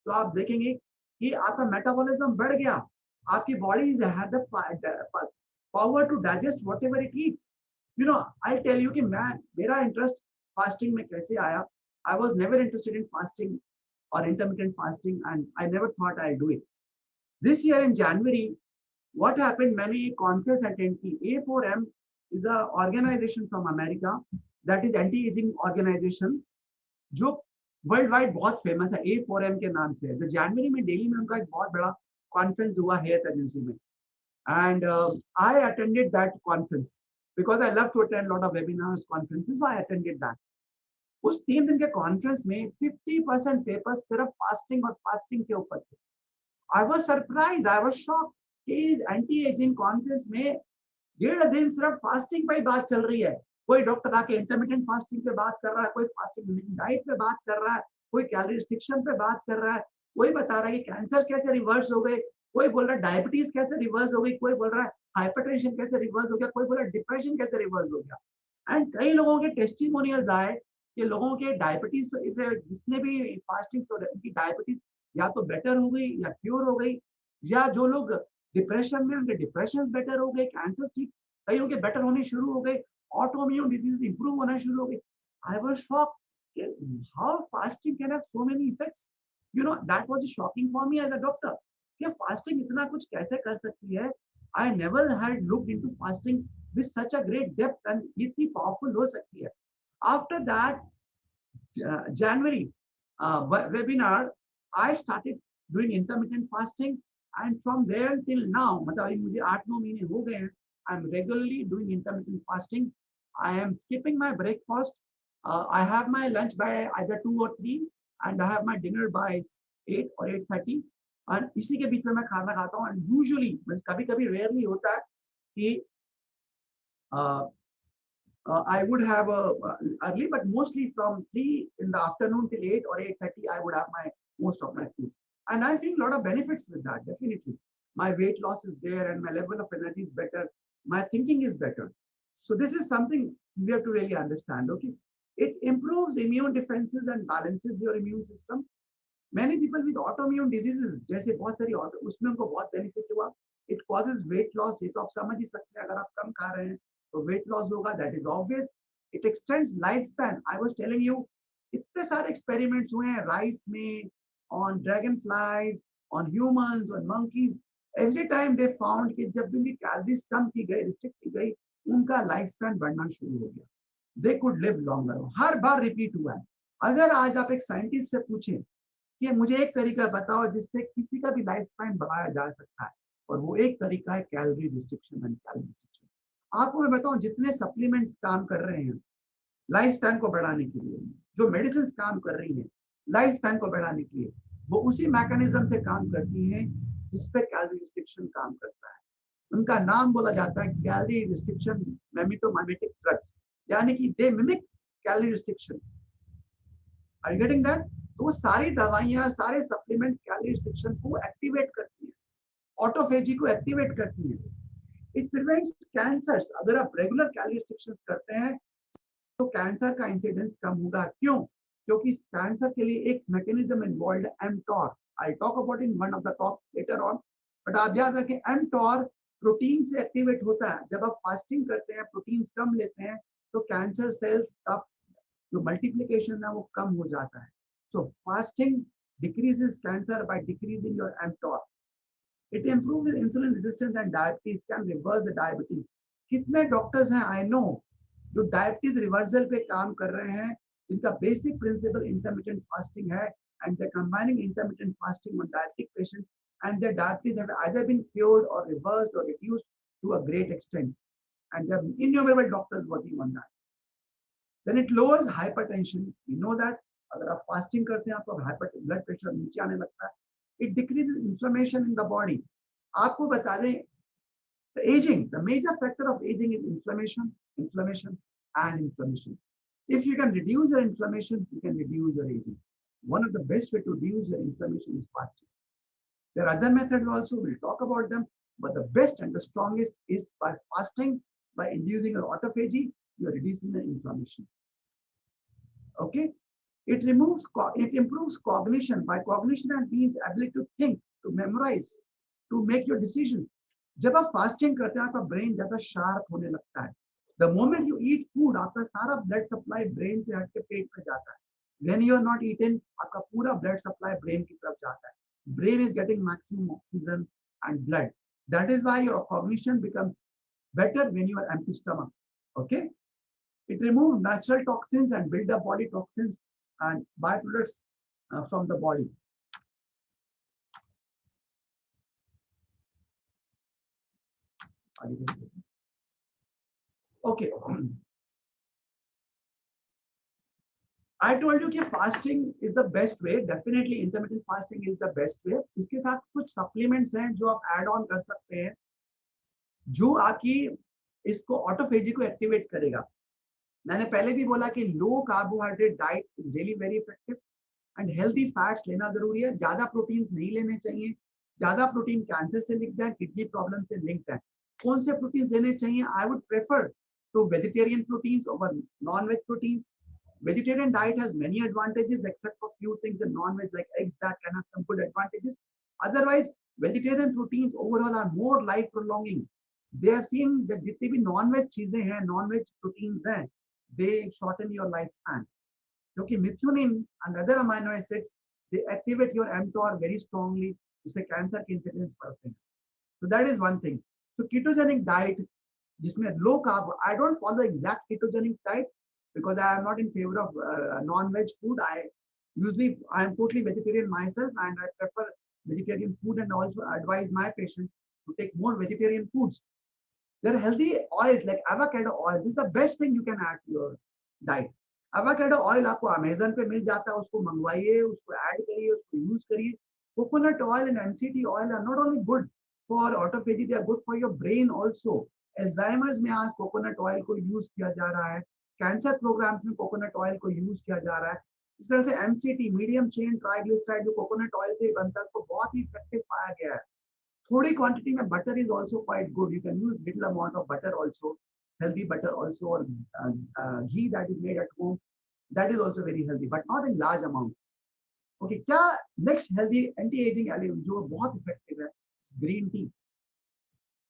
तो आप देखेंगे कि आपका मेटाबॉलिज्म बढ़ गया. आपकी body has the power to digest whatever it eats. I tell you कि मेरा इंटरेस्ट फास्टिंग में कैसे आया. I was never interested in fasting और intermittent fasting, and I never thought I do it. This year in January what happened, मैंने एक conference attend की. A4M is a organization from America, that is anti-aging organization, जो world wide बहुत famous है, A4M के नाम से. तो जनवरी में दिल्ली में उनका एक बहुत बड़ा कॉन्फ्रेंस हुआ हेल्थ एजेंसी में, and I attended that conference because I love to attend lot of webinars, conferences. I attended that. उस 3 दिन के कॉन्फ्रेंस में 50% पेपर्स सिर्फ फास्टिंग और फास्टिंग के ऊपर थे. I was surprise, I was shocked कि एंटी एजिंग कॉन्फ्रेंस में 1.5 दिन सिर्फ फास्टिंग पर ही बात चल रही है. कोई डॉक्टर आके इंटरमिटेंट फास्टिंग पे बात कर रहा है, कोई फास्टिंग डाइट पे बात कर रहा है, कोई कैलोरी रिस्ट्रिक्शन पे बात कर रहा है, कोई बता रहा है कि कैंसर कैसे रिवर्स हो गए, कोई बोल रहा है डायबिटीज कैसे रिवर्स हो गई, कोई बोल रहा है हाइपरटेंशन कैसे रिवर्स हो गया, कोई बोल रहा है डिप्रेशन कैसे रिवर्स हो गया. एंड कई लोगों के टेस्टिमोनियल्स आए कि लोगों के डायबिटीज, तो जिसने भी फास्टिंग से उनकी डायबिटीज या तो बेटर हो गई या क्योर हो गई, या जो लोग डिप्रेशन में, उनके डिप्रेशन बेटर हो गए, कैंसर ठीक कईयों के बेटर होने शुरू हो गए, autoimmune diseases improve होना शुरू हो गई. I was shocked how fasting can have so many effects. That was shocking for me as a doctor. कि फास्टिंग इतना कुछ कैसे कर सकती है. I never had looked into fasting with such a great depth and इतनी powerful हो सकती है. After that January webinar, I started doing intermittent fasting, and from there till now, मतलब अभी मुझे 8-9 महीने हो गए हैं. I'm regularly doing intermittent fasting. I am skipping my breakfast. I have my lunch by either 2 or 3, and I have my dinner by 8 or 8:30. और इसी के बीच में मैं खाना खाता हूँ. And usually, कभी-कभी rarely होता है कि I would have early, but mostly from 3 in the afternoon till 8 or 8:30, I would have my most of my food. And I feel a lot of benefits with that, definitely. My weight loss is there and my level of energy is better. My thinking is better. So this is something we have to really understand, okay? It improves immune defenses and balances your immune system. Many people with autoimmune diseases, जैसे बहुत सारी उसमें उनको बहुत benefit हुआ. It causes weight loss. ये तो आप समझ ही सकते हैं. अगर आप कम खा रहे हैं तो weight loss होगा. That is obvious. It extends lifespan. I was telling you, इतने सारे experiments हुए हैं rice में, on dragonflies, on humans, on monkeys. Every time they found कि जब भी calories कम की गई, restrict की गई, उनका lifespan बढ़ना शुरू हो गया. They could live longer. Her bar repeat हुआ है. अगर आज आप एक scientist से पूछें कि मुझे एक तरीका बताओ जिससे किसी का भी लाइफ स्पैन बढ़ाया जा सकता है, और वो एक तरीका है calorie restriction and calorie restriction. आपको मैं बताऊं, जितने सप्लीमेंट्स काम कर रहे हैं लाइफ स्पैन को बढ़ाने के लिए, जो मेडिसिन काम कर रही हैं लाइफ स्पैन को बढ़ाने के लिए, वो उसी मैकेनिज्म से काम करती हैं जिसपे कैलोरी रिस्ट्रिक्शन काम करता है. उनका नाम बोला जाता है कैलोरी रिस्ट्रिक्शन मिमेटोमाइमेटिक ड्रग्स, यानी कि they mimic calorie restriction. Are you getting that? तो वो सारी दवाइयां, सारे सप्लीमेंट कैलोरी रिस्ट्रिक्शन को एक्टिवेट करती है, ऑटोफेजी को एक्टिवेट करती है. It prevents cancers. अगर आप रेगुलर कैलोरी रिस्ट्रिक्शन करते हैं तो कैंसर का इंसिडेंस कम होगा. क्यों? क्योंकि कैंसर के लिए एक मैकेनिज्म इन्वॉल्व है, mTOR. I talk about in one of the talk later on, but आप याद रखें mTOR प्रोटीन से एक्टिवेट होता है. जब आप फास्टिंग करते हैं, प्रोटीन कम लेते हैं, तो कैंसर सेल्स का जो मल्टीप्लिकेशन है वो कम हो जाता है. So fasting decreases cancer by decreasing your mTOR. It improves insulin resistance and diabetes, can reverse the diabetes. कितने डॉक्टर्स हैं I know जो डायबिटीज रिवर्सल पे काम कर रहे हैं, जिनका बेसिक प्रिंसिपल इंटरमिटेंट फास्टिंग है, and they're combining intermittent fasting on diabetic patients, and their diabetes have either been cured or reversed or reduced to a great extent, and there are innumerable doctors working on that. Then it lowers hypertension. We know that अगर आप fasting करते हैं आपका blood pressure नीचे आने लगता है. It decreases inflammation in the body. आपको बता दें, the ageing, the major factor of ageing is inflammation, inflammation and inflammation. If you can reduce your inflammation, you can reduce your ageing. One of the best way to reduce your inflammation is fasting. There are other methods also, we'll talk about them, but the best and the strongest is by fasting, by inducing your autophagy, you're reducing the inflammation. Okay? It improves cognition. By cognition and means ability to think, to memorize, to make your decisions. जब आप fasting करते हैं आपका brain ज्यादा sharp होने लगता है. The moment you eat food, आपका सारा ब्लड सप्लाई ब्रेन से हट के पेट में जाता है. When you are not eating, आपका पूरा ब्लड सप्लाई ब्रेन की तरफ जाता है. Brain is getting maximum oxygen and blood. That is why your cognition becomes better when you are empty stomach. Okay? It removes natural toxins and build up body toxins and byproducts from the body. Okay. I told you कि fasting is the best way. Definitely intermittent fasting is the best way. इसके साथ कुछ supplements हैं जो आप add on कर सकते हैं, जो आपकी इसको ऑटोफेजी को एक्टिवेट करेगा. मैंने पहले भी बोला कि low carbohydrate diet is really very effective, and healthy fats लेना जरूरी है. ज्यादा प्रोटीन्स नहीं लेने चाहिए. ज्यादा प्रोटीन कैंसर से लिंक्ड है, किडनी प्रॉब्लम से लिंक्ड है. कौन से प्रोटीन लेने चाहिए? I would prefer to vegetarian proteins over non veg proteins. Vegetarian diet has many advantages except for few things in non-veg like eggs that can have some good advantages. Otherwise, vegetarian proteins overall are more life prolonging. They have seen that जितनी भी non-veg चीजें हैं, non-veg proteins हैं, they shorten your lifespan. क्योंकि methionine and other amino acids, they activate your mTOR very strongly, जिससे cancer के incidence बढ़ते हैं. So that is one thing. So ketogenic diet, जिसमें low carb, I don't follow exact ketogenic diet because I am not in favor of non-veg food. I am totally vegetarian myself, and I prefer vegetarian food, and also advise my patients to take more vegetarian foods. There are healthy oils like avocado oil. This is the best thing you can add to your diet. Avocado oil आपको Amazon पे मिल जाता है, उसको मंगवाइए, उसको add करिए, उसको use करिए. Coconut oil and MCT oil are not only good for autophagy, they are good for your brain also. Alzheimer's में आज coconut oil को यूज किया जा रहा है, कैंसर प्रोग्राम्स में coconut oil को यूज किया जा रहा है. इस तरह से MCT मीडियम चेन ट्राइग्लिसराइड जो कोकोनट ऑयल से बनता है, उसको बहुत ही इफेक्टिव पाया गया है. थोड़ी क्वांटिटी में butter is also quite good. You can use little amount of butter also, healthy butter also, or ghee that is made at home, that is also very healthy, but not in large amount. Okay, क्या next healthy anti-aging element जो बहुत effective है, green tea.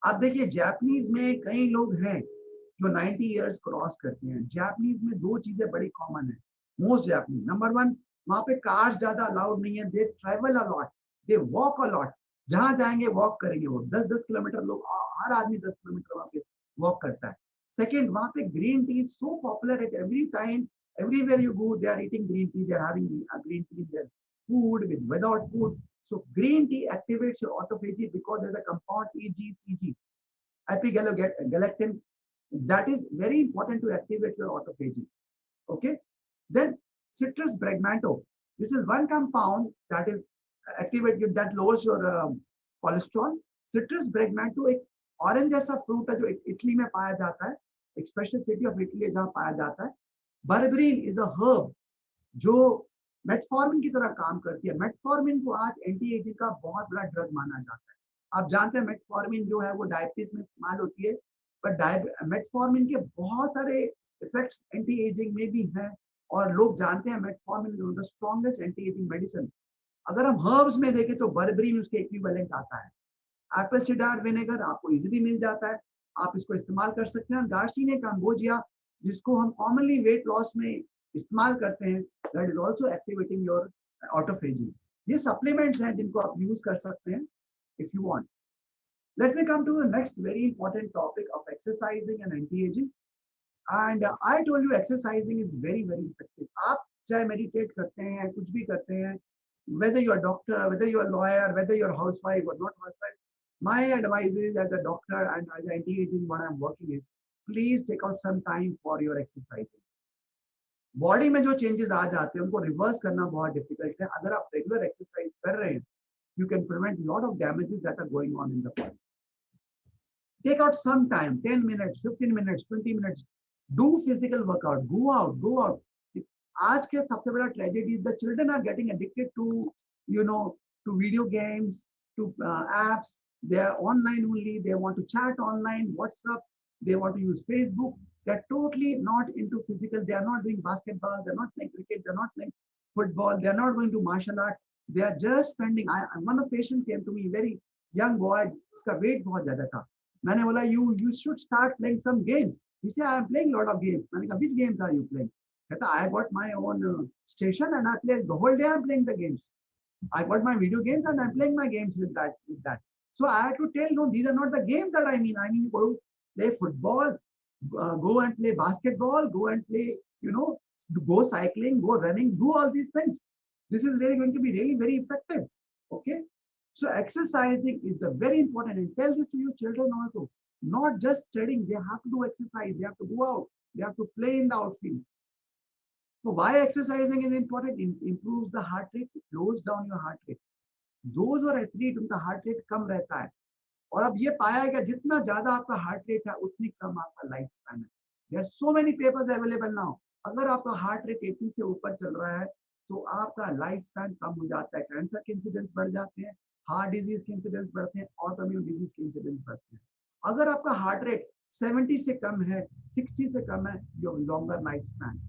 आप देखिए Japanese में कई लोग हैं जो 90 इयर्स क्रॉस करते हैं. जापानीज में दो चीजें बड़ी कॉमन है. मोस्ट जापानीज, नंबर वन, वहां पे कार्स ज्यादा अलाउड नहीं है. They travel a lot, they walk a lot. जहां जाएंगे वॉक करेंगे. वो 10-10 किलोमीटर लोग, हर आदमी 10 किलोमीटर वहां पे वॉक करता है. सेकेंड, वहां पे green tea so popular at every time. Everywhere you go, they are eating green tea. They are having green tea in their food, without food. So green tea activates your autophagy because there's a compound EGCG, epigallocattin, that is very important to activate your autophagy. Okay. Then citrus bragmanto. This is one compound that is activated, that lowers your cholesterol. Citrus bragmanto एक orange जैसा fruit है जो Italy में पाया जाता है, एक special city of Italy जहाँ पाया जाता है. बर्बरीन इज अ हर्ब जो मेटफॉर्मिन की तरह काम करती है. मेटफॉर्मिन को आज एंटी एजिंग का बहुत बड़ा ड्रग माना जाता है. आप जानते हैं मेटफॉर्मिन जो है वो डायबिटीज में इस्तेमाल होती है, पर मेटफॉर्मिन के बहुत सारे इफेक्ट्स एंटी एजिंग में भी हैं, और लोग जानते हैं metformin the strongest anti ageing medicine. अगर हम हर्ब्स में देखें तो बर्बरीन उसके इक्विवेलेंट आता है. एप्पल सिडार विनेगर आपको इजीली मिल जाता है, आप इसको इस्तेमाल कर सकते हैं. गार्सिने काम्बोजिया, जिसको हम कॉमनली वेट लॉस में इस्तेमाल करते हैं, that is also activating your autophagy. ये सप्लीमेंट्स हैं जिनको आप यूज कर सकते हैं if you want. Let me come to the next very important topic of exercising and anti ageing. And I told you exercising is very very effective. आप चाहे meditate करते हैं, कुछ भी करते हैं, whether you are doctor, whether you are lawyer, whether you are housewife or not housewife, my advice is as a doctor and as an anti-aging what I'm working is, please take out some time for your exercising. Body में जो changes आ जाते हैं उनको reverse करना बहुत difficult है. अगर आप रेगुलर एक्सरसाइज कर रहे हैं, you can prevent lot of damages that are going on in the body. Take out some time, 10 minutes, 15 minutes, 20 minutes. Do physical workout. Go out, go out. आज के सबसे बड़ा tragedy, the children are getting addicted to to video games, to apps. They are online only. They want to chat online, WhatsApp. They want to use Facebook. They're totally not into physical. They are not doing basketball. They're not playing cricket. They're not playing football. They're not going to martial arts. They are just spending. One of patient came to me, very young boy. उसका weight बहुत ज़्यादा था. मैंने बोला you should start playing some games. He said I am playing a lot of games. मैंने कहा which games are you playing? I got my own station and I play the whole day. I'm playing the games. I got my video games and I'm playing my games with that. So I had to tell, no, these are not the games that I mean. I mean, go play football, go and play basketball, go and play, go cycling, go running, do all these things. This is really going to be really very effective. Okay. So exercising is the very important, and tell this to your children also. Not just studying, they have to do exercise. They have to go out. They have to play in the outfield. So why exercising is important? It improves the heart rate, it slows down your heart rate. Those who are athlete, उनका heart rate कम रहता है. और अब ये पाया गया जितना ज्यादा आपका heart rate है, उतनी कम आपका life span है. There are so many papers available now. अगर आपका heart rate 80 से ऊपर चल रहा है, तो आपका life span कम हो जाता है. कैंसर के इंसिडेंस बढ़ जाते हैं, हार्ट डिजीज के इंसिडेंस बढ़ते हैं, ऑटोइम्यून डिजीज के इंसिडेंस बढ़ते हैं. अगर आपका हार्ट रेट 70 से कम है, 60 से कम है, your longer life span.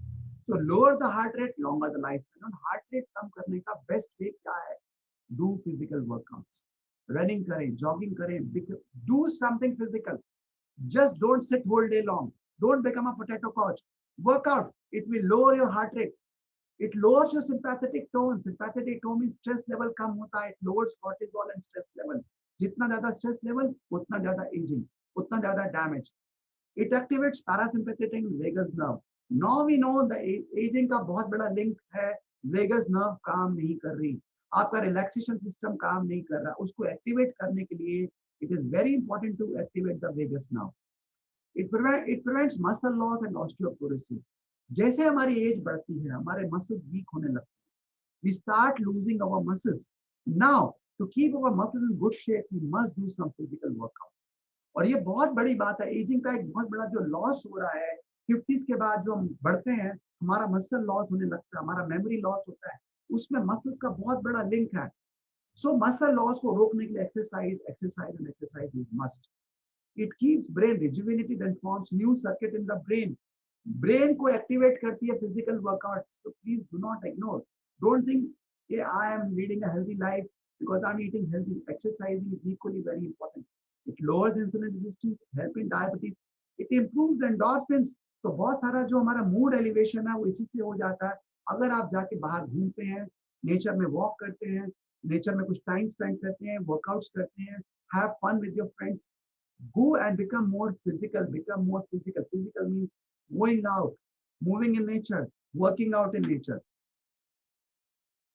So lower the heart rate, longer the lifespan. And heart rate कम करने का best way क्या है? Do physical workouts. Running करें, jogging करें, do something physical. Just don't sit whole day long. Don't become a potato couch. Work out. It will lower your heart rate. It lowers your sympathetic tone. Sympathetic tone means stress level कम होता है. It lowers cortisol and stress level. जितना ज़्यादा stress level, उतना ज़्यादा aging, उतना ज़्यादा damage. It activates parasympathetic and vagus nerve. Now we know the aging का बहुत बड़ा link है. Vagus nerve काम नहीं कर रही. आपका relaxation system काम नहीं कर रहा. उसको activate करने के लिए it is very important to activate the vagus nerve. It prevents muscle loss and osteoporosis. जैसे हमारी एज बढ़ती है, हमारे मसल्स वीक होने लगते हैं. We start losing our muscles. Now, to keep our muscles in good shape, we must do some physical workout. और ये बहुत बड़ी बात है. एजिंग का एक बहुत बड़ा जो लॉस हो रहा है 50s के बाद, जो हम बढ़ते हैं, हमारा मसल लॉस होने लगता है, हमारा मेमोरी लॉस होता है, उसमें मसल्स का बहुत बड़ा लिंक है. सो मसल लॉस को रोकने के लिए exercise is must. It keeps brain rejuvenated and forms new circuit in the brain. Brain को activate करती है physical workout. So please do not ignore. Don't think, yeah, I am leading a healthy life because I'm eating healthy. Exercising is equally very important. It lowers insulin resistance, help in diabetes. It improves endorphins. तो बहुत सारा जो हमारा mood elevation है वो इसी से हो जाता है. अगर आप जाके बाहर घूमते हैं, नेचर में वॉक करते हैं, नेचर में कुछ टाइम स्पेंड करते हैं, वर्कआउट्स करते हैं, have fun with your friends. Go and become more physical. Physical means going out, moving in nature, working out in nature.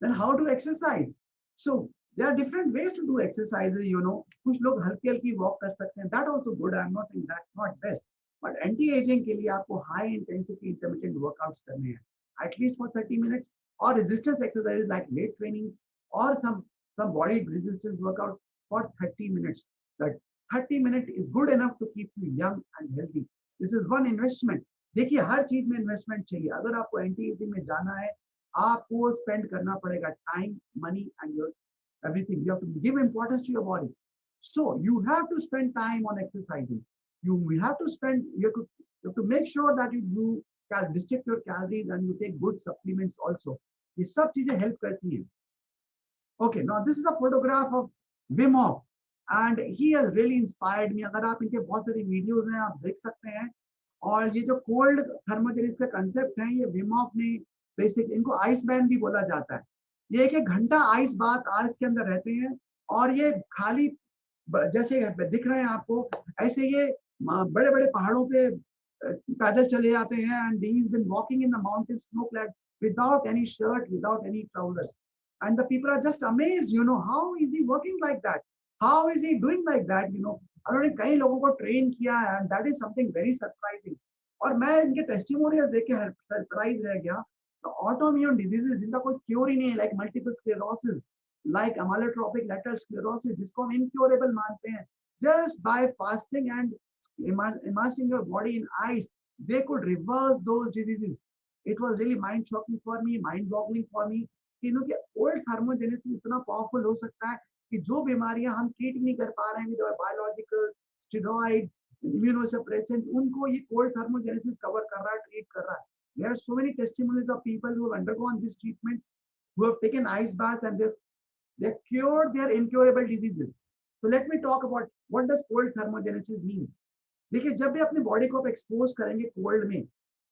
Then how to exercise? So there are different ways to do exercises, you know. कुछ लोग हल्की walk कर सकते हैं. That also good. I'm not saying that's not best. But anti-aging के लिए आपको high intensity intermittent workouts करने हैं. At least for 30 minutes, or resistance exercises like weight trainings, or some body resistance workout for 30 minutes. That 30 minutes is good enough to keep you young and healthy. This is one investment. देखिए, हर चीज में investment चाहिए. अगर आपको anti ageing में जाना है, आपको स्पेंड करना पड़ेगा time, money and your everything. You have to give importance to your body. So you have to spend time on exercising. You have to make sure that you restrict your calories and you take good supplements also. ये सब चीजें help करती हैं. Okay, now this is a photograph of Wim Hof. And he has really inspired me. अगर आप इनके बहुत सारी वीडियोस हैं, आप देख सकते हैं. और ये जो कोल्ड थर्मोजेनिक्स का कंसेप्ट है, ये विम हॉफ ने बेसिक, इनको आइस बैन भी बोला जाता है. ये एक घंटा आइस के अंदर रहते हैं, और ये खाली जैसे दिख रहे हैं आपको, ऐसे ये बड़े बड़े पहाड़ों पे पैदल चले जाते हैं. And he has been walking in the mountains snow clad without any shirt, without any trousers. And the people are just amazed, you know, how is he working like that? How is he doing like that? You know, उन्होंने कई लोगों को train किया है, and that is something very surprising. और मैं इनके testimonial देख के सरप्राइज रह गया. तो ऑटोइम्यून डिजीजेस जिनका कोई क्योर ही नहीं है, like multiple sclerosis, like amyotrophic lateral sclerosis, जिसको हम इनक्योरेबल मानते हैं, just by fasting and immersing your body in ice, they could reverse those diseases. It was really mind shocking for me, mind boggling for me. कि इनके old thermogenesis इतना powerful हो सकता है कि जो बीमारियां हम ट्रीट नहीं कर पा रहे हैं, बायोलॉजिकल स्टेरॉइड्स, इम्यूनोसप्रेसेंट, उनको ये कोल्ड थर्मोजेनेसिस कवर कर रहा है, ट्रीट कर रहा है. There are so many testimonies of people who have undergone these treatments, who have taken ice baths, and they cured their incurable diseases. So let me talk about what does cold thermogenesis means. देखिए, जब भी अपनी body को आप expose करेंगे cold में,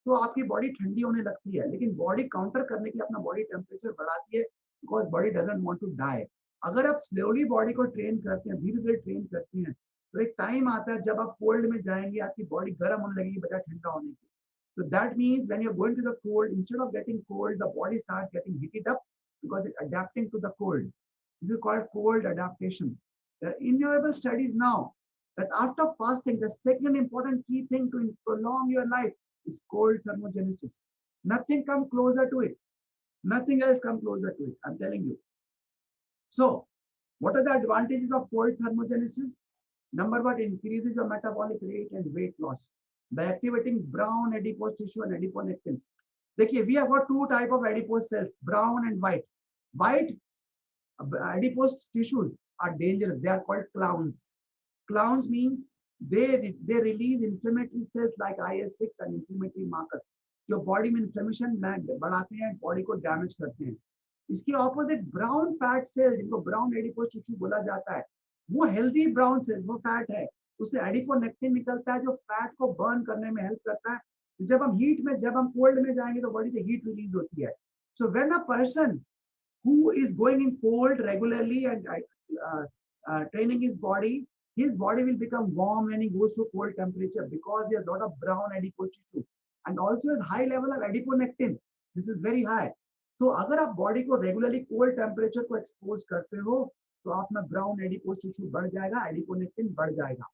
तो आपकी बॉडी ठंडी होने लगती है, लेकिन बॉडी काउंटर करने के लिए अपना बॉडी टेम्परेचर बढ़ाती है, because body doesn't want to die. अगर आप स्लोली बॉडी को ट्रेन करते हैं, धीरे धीरे ट्रेन करते हैं, तो एक टाइम आता है जब आप कोल्ड में जाएंगे, आपकी बॉडी गर्म होने लगेगी बजाय ठंडा होने की. So that means when you're going to the cold, instead of getting cold, the body starts getting heated up because it's adapting to the cold. This is called cold adaptation. There are innumerable studies now that after fasting, the second important key thing to prolong your life is cold thermogenesis. Nothing comes closer to it. Nothing else comes closer to it, I'm telling you. So, what are the advantages of cold thermogenesis? Number one, increases your metabolic rate and weight loss by activating brown adipose tissue and adiponectins. देखिए, we have got two type of adipose cells, brown and white. White adipose tissues are dangerous. They are called clowns. Clowns means they release inflammatory cells like IL-6 and inflammatory markers, जो body में inflammation बढ़ाते हैं, body को damage करते हैं. इसके opposite brown fat cell, जिनको brown adipose tissue बोला जाता है, वो हेल्दी ब्राउन सेल, वो फैट है, उससे एडिपोनेक्टिन निकलता है, जो फैट को बर्न करने में हेल्प करता है. जब हम हीट में, जब हम कोल्ड में जाएंगे तो बॉडी से हीट रिलीज होती है, So when a person who is going in cold regularly and training his body will become warm when he goes to cold temperature, because there's a lot of brown adipose tissue and also a high level of adiponectin. This is very high. तो अगर आप body को regularly cold temperature को expose करते हो तो आप में ब्राउन एडिपोज टिश्यू बढ़ जाएगा, एडिपोनेक्टिन बढ़ जाएगा.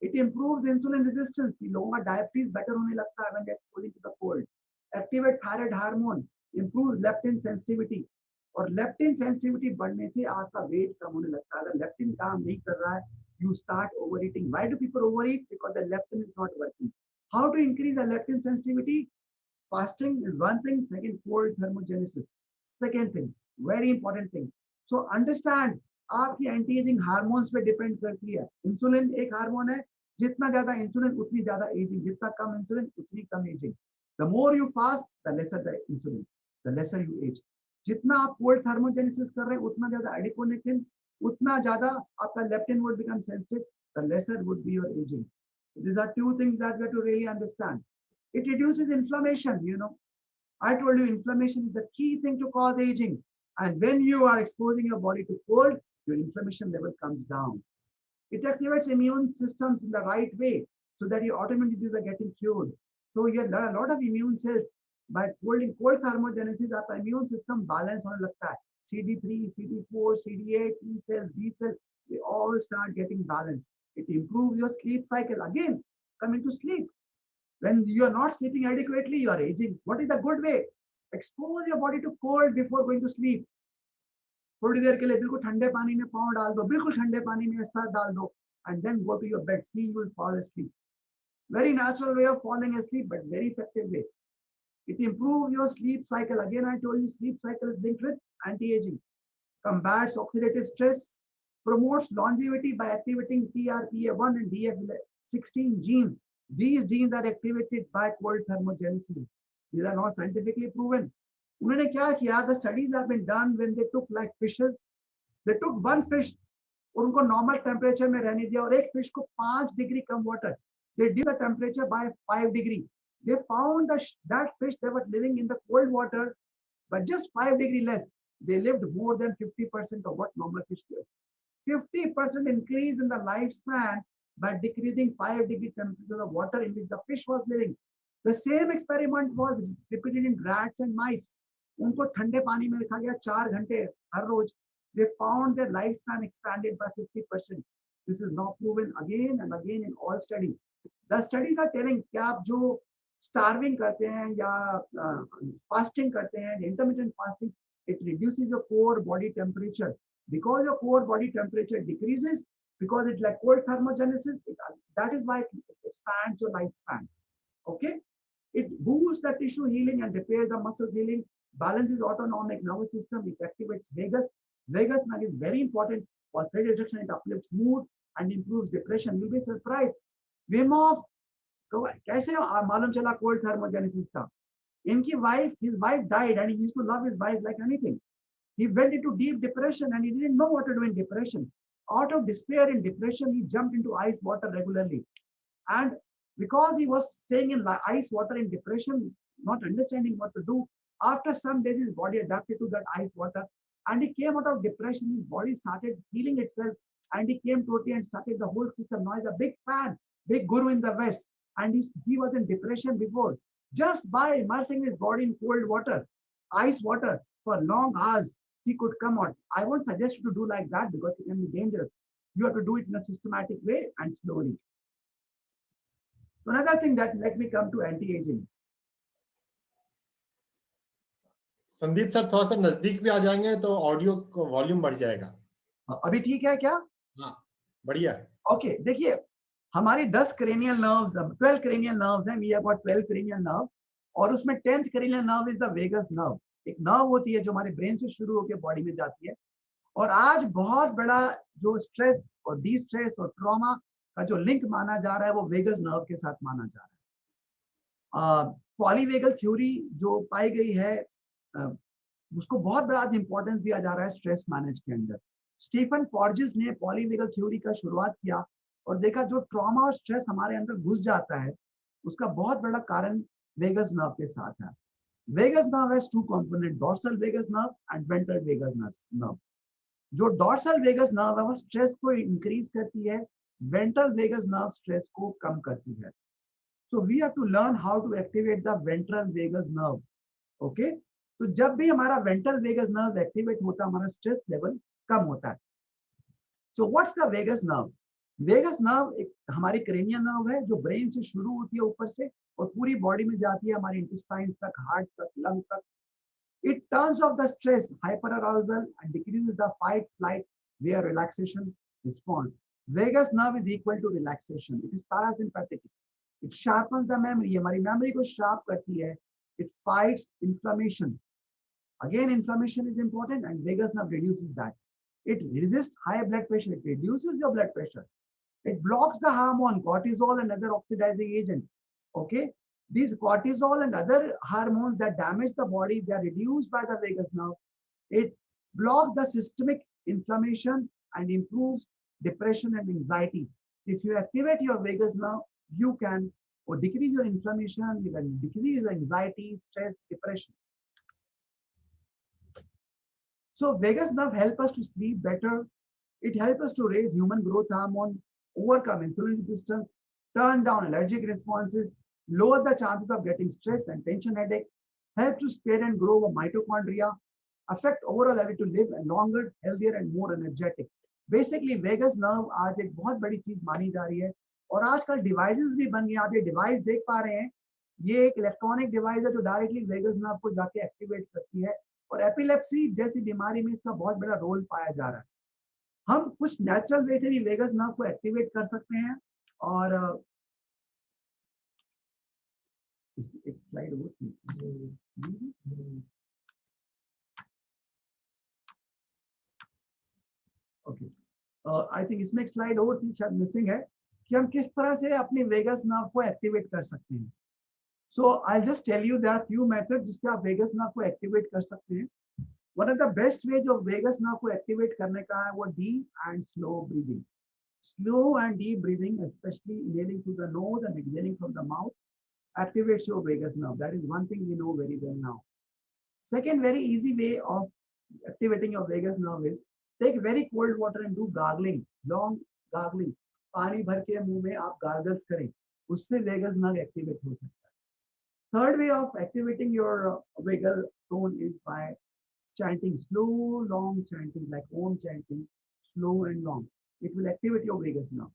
It improves insulin resistance. लोगों का डायबिटीज बेटर होने लगता है when they exposing to the cold. Activate thyroid hormone, improve leptin sensitivity. और लेप्टिन सेंसिटिविटी बढ़ने से आपका वेट कम होने लगता है. अगर लेप्टिन काम नहीं कर रहा है, you start overeating. Why do people overeat? Because the leptin is not working. How to increase the leptin sensitivity? Fasting is one thing. Second, cold thermogenesis. Second thing, very important thing. So understand, आपकी anti ageing hormones पे depend करती है. Insulin एक hormone है, जितना ज्यादा insulin उतनी ज्यादा एजिंग, जितना कम इंसुलिन उतनी कम ageing. The more you fast, the lesser the insulin, the lesser you age. जितना आप कोल्ड थर्मोजेनेसिस कर रहे हैं उतना ज्यादा एडिपोनेक्टिन, उतना ज्यादा आपका leptin would become sensitive, the lesser would be your aging. These are two things that we have to really understand. It reduces inflammation, you know. I told you inflammation is the key thing to cause aging. And when you are exposing your body to cold, your inflammation level comes down. It activates immune systems in the right way so that your autoimmune diseases are getting cured. So you have a lot of immune cells. By cold thermogenesis, आपका immune system balance होने लगता है. CD3, CD4, CD8, T cells, B cells, they all start getting balanced. It improves your sleep cycle. Again, coming to sleep. When you are not sleeping adequately, you are aging. What is the good way? Expose your body to cold before going to sleep. थोड़ी देर के लिए बिल्कुल ठंडे पानी में पाँव डाल दो, बिल्कुल ठंडे पानी में सर डाल दो, and then go to your bed. See, you will fall asleep. Very natural way of falling asleep, but very effective way. It improves your sleep cycle. Again, I told you sleep cycle is linked with anti-aging. Combats oxidative stress, promotes longevity by activating TRPA1 and DF16 genes. These genes are activated by cold thermogenesis. These are not scientifically proven. उन्होंने क्या किया? The studies have been done when they took like fishes. They took one fish और उनको normal temperature में रहने दिया और एक fish को 5 degree come water. They reduced the temperature by 5 degree. They found that fish that was living in the cold water, but just 5 degree less. They lived more than 50% of what normal fish live. 50% increase in the lifespan by decreasing 5 degree temperature of water in which the fish was living. The same experiment was repeated in rats and mice. उनको ठंडे पानी में रखा गया 4 घंटे हर रोज. They found their lifespan expanded by 50%. This is now proven again and again in all studies. The studies are telling कि आप जो starving करते हैं या fasting करते हैं, intermittent fasting, it reduces your core body temperature. Because your core body temperature decreases, because it's like cold thermogenesis, that is why it expands your lifespan. Okay? It boosts the tissue healing and repairs the muscles healing, balances autonomic nervous system, it activates vagus. Vagus nerve is very important for stress reduction, it uplifts mood and improves depression. You'll be surprised. Wim Hof, कैसे मालूम चला cold thermogenesis का? His wife died and he used to love his wife like anything. He went into deep depression and he didn't know what to do in depression. Out of despair and depression, he jumped into ice water regularly. And because he was staying in ice water in depression, not understanding what to do, after some days his body adapted to that ice water and he came out of depression. His body started healing itself and he came totally and started the whole system. Now he's a big fan, big guru in the West. And he was in depression before. Just by immersing his body in cold water, ice water for long hours, he could come out. I won't suggest you to do like that because it can be dangerous. You have to do it in a systematic way and slowly. Another thing that let me come to anti-aging. Sandeep sir थोड़ा सा नजदीक भी आ जाएंगे तो audio को volume बढ़ जाएगा. अभी ठीक है क्या? हाँ बढ़िया है. ओके, देखिए हमारी 10 cranial nerves, 12 cranial nerves हैं. We have got 12 cranial nerves और उसमें 10th cranial nerve is the vagus nerve. एक नर्व होती है जो हमारे ब्रेन से शुरू होकर बॉडी में जाती है. और आज बहुत बड़ा जो स्ट्रेस और डी स्ट्रेस और ट्रॉमा का जो लिंक माना जा रहा है वो वेगस नर्व के साथ माना जा रहा है. पॉलीवेगल थ्योरी जो पाई गई है उसको बहुत बड़ा इंपॉर्टेंस दिया जा रहा है स्ट्रेस मैनेज के अंदर. स्टीफन पॉर्जिस ने पॉलीवेगल थ्योरी का शुरुआत किया और देखा जो ट्रॉमा और स्ट्रेस हमारे अंदर घुस जाता है उसका बहुत बड़ा कारण वेगस नर्व के साथ है. Vagus nerve has two component, dorsal vagus nerve and ventral vagus nerve. जो डॉर्सल वेगस नर्व है वो स्ट्रेस को इंक्रीज करती है, वेंट्रल वेगस नर्व स्ट्रेस को कम करती है। So we have to learn how to activate the ventral vagus nerve. Okay, तो जब भी हमारा वेंट्रल वेगस नर्व एक्टिवेट होता है हमारा स्ट्रेस लेवल कम होता है। So what's the vagus nerve? Vagus nerve एक हमारी क्रेनियल नर्व है जो ब्रेन से शुरू होती है ऊपर से और पूरी बॉडी में जाती है, हमारे इंटेस्टाइन तक, हार्ट तक, लंग तक। It turns off the stress, hyperarousal, and decreases the fight, flight, where relaxation response. Vagus nerve is equal to relaxation. It is parasympathetic. It sharpens the memory. हमारी memory को sharp करती है. It fights inflammation. Again, inflammation is important, and vagus nerve reduces that. It resists high blood pressure. It reduces your blood pressure. It blocks the hormone, cortisol, and other oxidizing agents. Okay. These cortisol and other hormones that damage the body, they are reduced by the vagus nerve. It blocks the systemic inflammation and improves depression and anxiety. If you activate your vagus nerve, you can decrease your inflammation, you can decrease anxiety, stress, depression. So vagus nerve help us to sleep better. It helps us to raise human growth hormone, overcome insulin resistance, turn down allergic responses, lower the chances of getting stress and tension headache, help to spare and grow mitochondria, affect overall ability to live a longer, healthier and more energetic. Basically vagus nerve आज एक बहुत बड़ी चीज मानी जा रही है और आजकल डिवाइसेस भी बन गए। आप ये डिवाइस देख पा रहे हैं, ये एक इलेक्ट्रॉनिक डिवाइस है जो डायरेक्टली वेगस नर्व को जाके एक्टिवेट करती है और एपिलेप्सी जैसी बीमारी में इसका बहुत बड़ा रोल पाया जा रहा है। हम कुछ नेचुरल वे से भी वेगस नर्व को एक्टिवेट कर सकते हैं और एक स्लाइड ओके, आई थिंक इसमें एक स्लाइड और थी शायद मिसिंग है कि हम किस तरह से अपनी वेगस नर्व को एक्टिवेट कर सकते हैं। So I just tell you there are few method जिससे आप वेगस नर्व को एक्टिवेट कर सकते हैं। One of the best way जो वेगस नर्व को एक्टिवेट करने का है वो deep and slow breathing. Slow and deep breathing, especially inhaling through the nose and exhaling from the mouth, activates your vagus nerve. That is one thing we know very well now. Second very easy way of activating your vagus nerve is take very cold water and do gargling, long gargling. पानी भर के मुंह में आप gargles करें, उससे vagus nerve activate हो सकता है। Third way of activating your vagal tone is by chanting slow, long chanting like Om chanting, slow and long. It will activate your vagus nerve.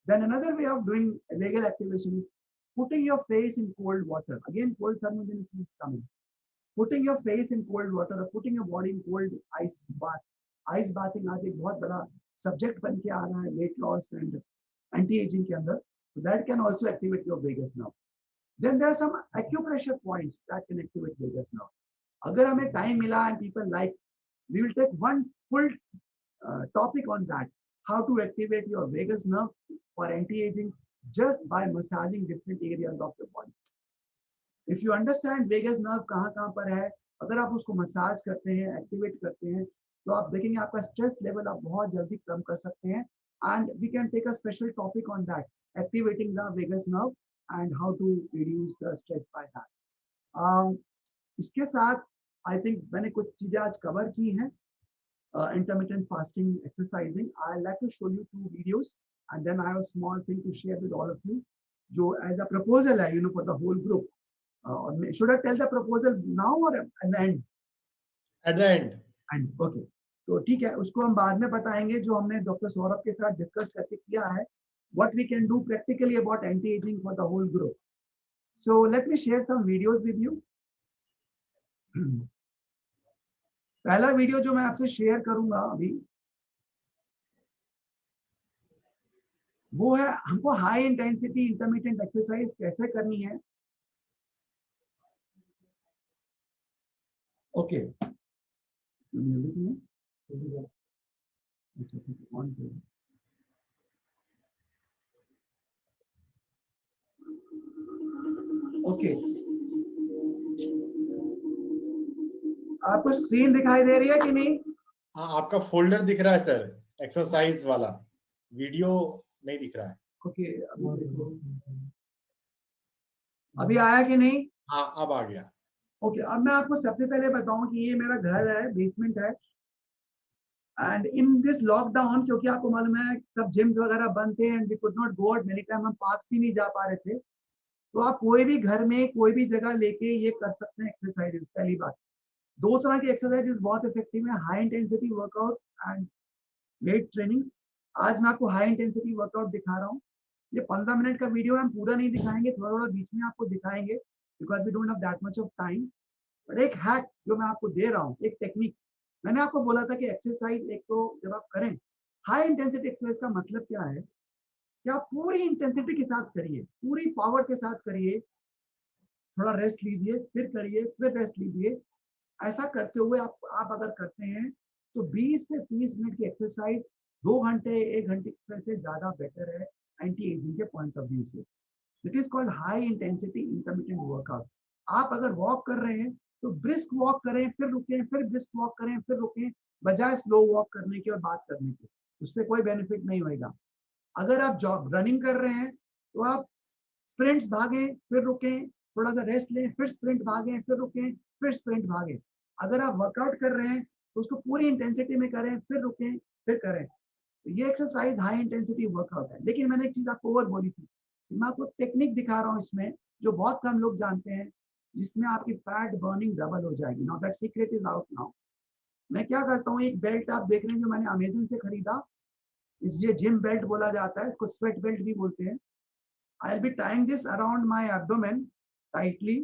Then another way of doing vagal activation is putting your face in cold water. Again, cold thermogenesis is coming. Putting your face in cold water or putting your body in cold ice bath. Ice bathing आज एक बहुत बड़ा subject बन के आ रहा है weight loss and anti-aging के अंदर. So that can also activate your vagus nerve. Then there are some acupressure points that can activate vagus nerve. अगर हमें time मिला and people like, we will take one full topic on that. How to activate your vagus nerve for anti-aging just by massaging different areas of the body. If you understand vagus nerve कहाँ पर है, अगर आप उसको massage करते हैं, activate करते हैं, तो आप देखेंगे आपका स्ट्रेस लेवल आप बहुत जल्दी कम कर सकते हैं। And we can take a special topic on that, activating the vagus nerve and how to reduce the stress by that. इसके साथ I think मैंने कुछ चीजें आज कवर की हैं। Intermittent fasting, exercising. I'd like to show you 2 videos and then I have a small thing to share with all of you. जो as a proposal है, for the whole group. Should I tell the proposal now or at the end? At the end. And okay. तो ठीक है, उसको हम बाद में बताएंगे जो हमने डॉक्टर सौरभ के साथ डिस्कस करके किया है. What we can do practically about anti-aging for the whole group. So let me share some videos with you. पहला वीडियो जो मैं आपसे शेयर करूंगा अभी वो है हमको हाई इंटेंसिटी इंटरमिटेंट एक्सरसाइज कैसे करनी है। ओके, ओके, आपको स्क्रीन दिखाई दे रही है कि नहीं? हाँ, आपका फोल्डर दिख रहा है सर, एक्सरसाइज वाला, वीडियो नहीं दिख रहा है। ओके, अभी आया कि नहीं? हाँ, अब आ गया। ओके, अब मैं आपको सबसे पहले बताऊं कि ये मेरा घर है, बेसमेंट है। एंड इन दिस लॉकडाउन, क्योंकि आपको मालूम है सब जिम्स वगैरह बंद थे and we could not go out many time, हम पार्क्स भी नहीं जा पा रहे थे। तो आप कोई भी घर में कोई भी जगह लेके ये कर सकते हैं एक्सरसाइजेस। पहली बात, दो तरह की एक्सरसाइजेस बहुत इफेक्टिव है, high intensity workout and weight trainings. आज मैं आपको हाई इंटेंसिटी वर्कआउट दिखा रहा हूँ। ये 15 मिनट का वीडियो हम पूरा नहीं दिखाएंगे, थोड़ा थोड़ा बीच में आपको दिखाएंगे because we don't have that much of time. But एक हैक जो मैं आपको दे रहा हूँ, एक टेक्निक, मैंने आपको बोला था कि एक्सरसाइज एक तो जब आप करें हाई इंटेंसिटी एक्सरसाइज का मतलब क्या है कि आप पूरी इंटेंसिटी के साथ करिए, पूरी पावर के साथ करिए, थोड़ा रेस्ट लीजिए, फिर करिए, फिर रेस्ट लीजिए। ऐसा करते हुए आप अगर करते हैं तो 20 से 30 मिनट की एक्सरसाइज 2 घंटे 1 घंटे से ज्यादा बेटर है एंटी एजिंग के पॉइंट ऑफ व्यू से। It is called high intensity intermittent workout. आप अगर वॉक कर रहे हैं तो ब्रिस्क वॉक करें, फिर रुकें, फिर ब्रिस्क वॉक करें, फिर रुकें, बजाय स्लो वॉक करने के और बात करने के। उससे कोई बेनिफिट नहीं होगा। अगर आप जॉब रनिंग कर रहे हैं तो आप स्प्रिंट्स भागें, फिर रुकें, थोड़ा सा रेस्ट लें, फिर स्प्रिंट भागें, फिर रुकें, फिर स्प्रिंट भागें। अगर आप वर्कआउट कर रहे हैं तो उसको पूरी इंटेंसिटी में करें, फिर रुकें, फिर करें। तो ये एक्सरसाइज हाई इंटेंसिटी वर्कआउट है। लेकिन मैंने एक चीज आपको और बोली थी, मैं आपको टेक्निक दिखा रहा हूँ इसमें जो बहुत कम लोग जानते हैं, जिसमें आपकी फैट बर्निंग डबल हो जाएगी। Now that secret is out now. मैं क्या करता हूँ, एक बेल्ट आप देख रहे हैं जो मैंने अमेजन से खरीदा, ये जिम बेल्ट बोला जाता है, इसको स्वेट बेल्ट भी बोलते हैं। I will be tying this around my abdomen tightly,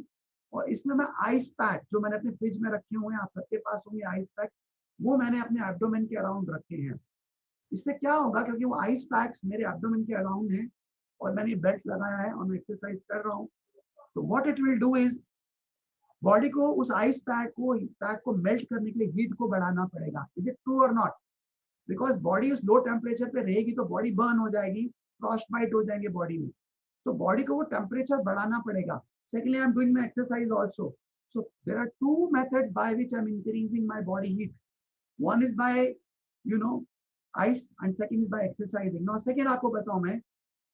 और इसमें मैं आइस पैक जो मैंने अपने फ्रिज में रखे हुए हैं, आप सबके पास होंगे आइस पैक, वो मैंने अपने एब्डोमेन के अराउंड रखे हैं। इससे क्या होगा, क्योंकि वो आइस पैक्स मेरे एब्डोमेन के अराउंड हैं और मैंने बेल्ट लगाया है और मैं एक्सरसाइज कर रहा हूँ, तो what it will do is body को उस आइस पैक को मेल्ट करने के लिए हीट को बढ़ाना पड़ेगा। इज इट ट्रू और नॉट? बिकॉज बॉडी उस लो टेम्परेचर पे रहेगी तो बॉडी बर्न हो जाएगी, फ्रॉस्ट बाइट हो जाएंगे बॉडी में, तो बॉडी को वो टेम्परेचर बढ़ाना पड़ेगा। Secondly I am doing my exercise also, so there are two methods by which I'm increasing my body heat. One is by ice and second is by exercising. Now second आपको बताऊं मैं,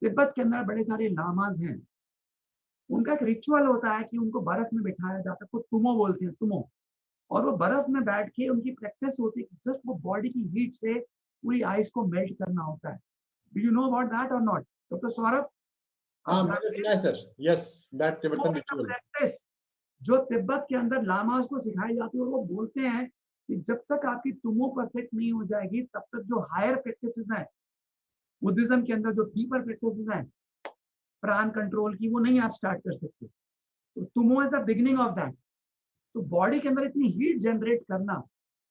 तिब्बत के अंदर बड़े सारे लामाज हैं, उनका एक रिचुअल होता है कि उनको बर्फ में बिठाया जाता है, को तुमो बोलते हैं, तुमो, और वो बर्फ में बैठ के उनकी प्रैक्टिस होती है, जस्ट वो बॉडी की हीट से पूरी आइस को मेल्ट करना होता है। Do you know about that और नॉट डॉक्टर सौरभ? हाँ, मैंने सुना है sir. Yes, that Tibetan ritual practice जो तिब्बत के अंदर लामास को सिखाई जाती है, और वो बोलते हैं कि जब तक आपकी तुमो परफेक्ट नहीं हो जाएगी तब तक जो हायर प्रैक्टिसेस हैं बुद्धिज्म के अंदर, जो डीपर प्रैक्टिसेस हैं प्राण कंट्रोल की, वो नहीं आप स्टार्ट कर सकते। तो तुमो is the beginning of that. तो बॉडी के अंदर इतनी हीट जनरेट करना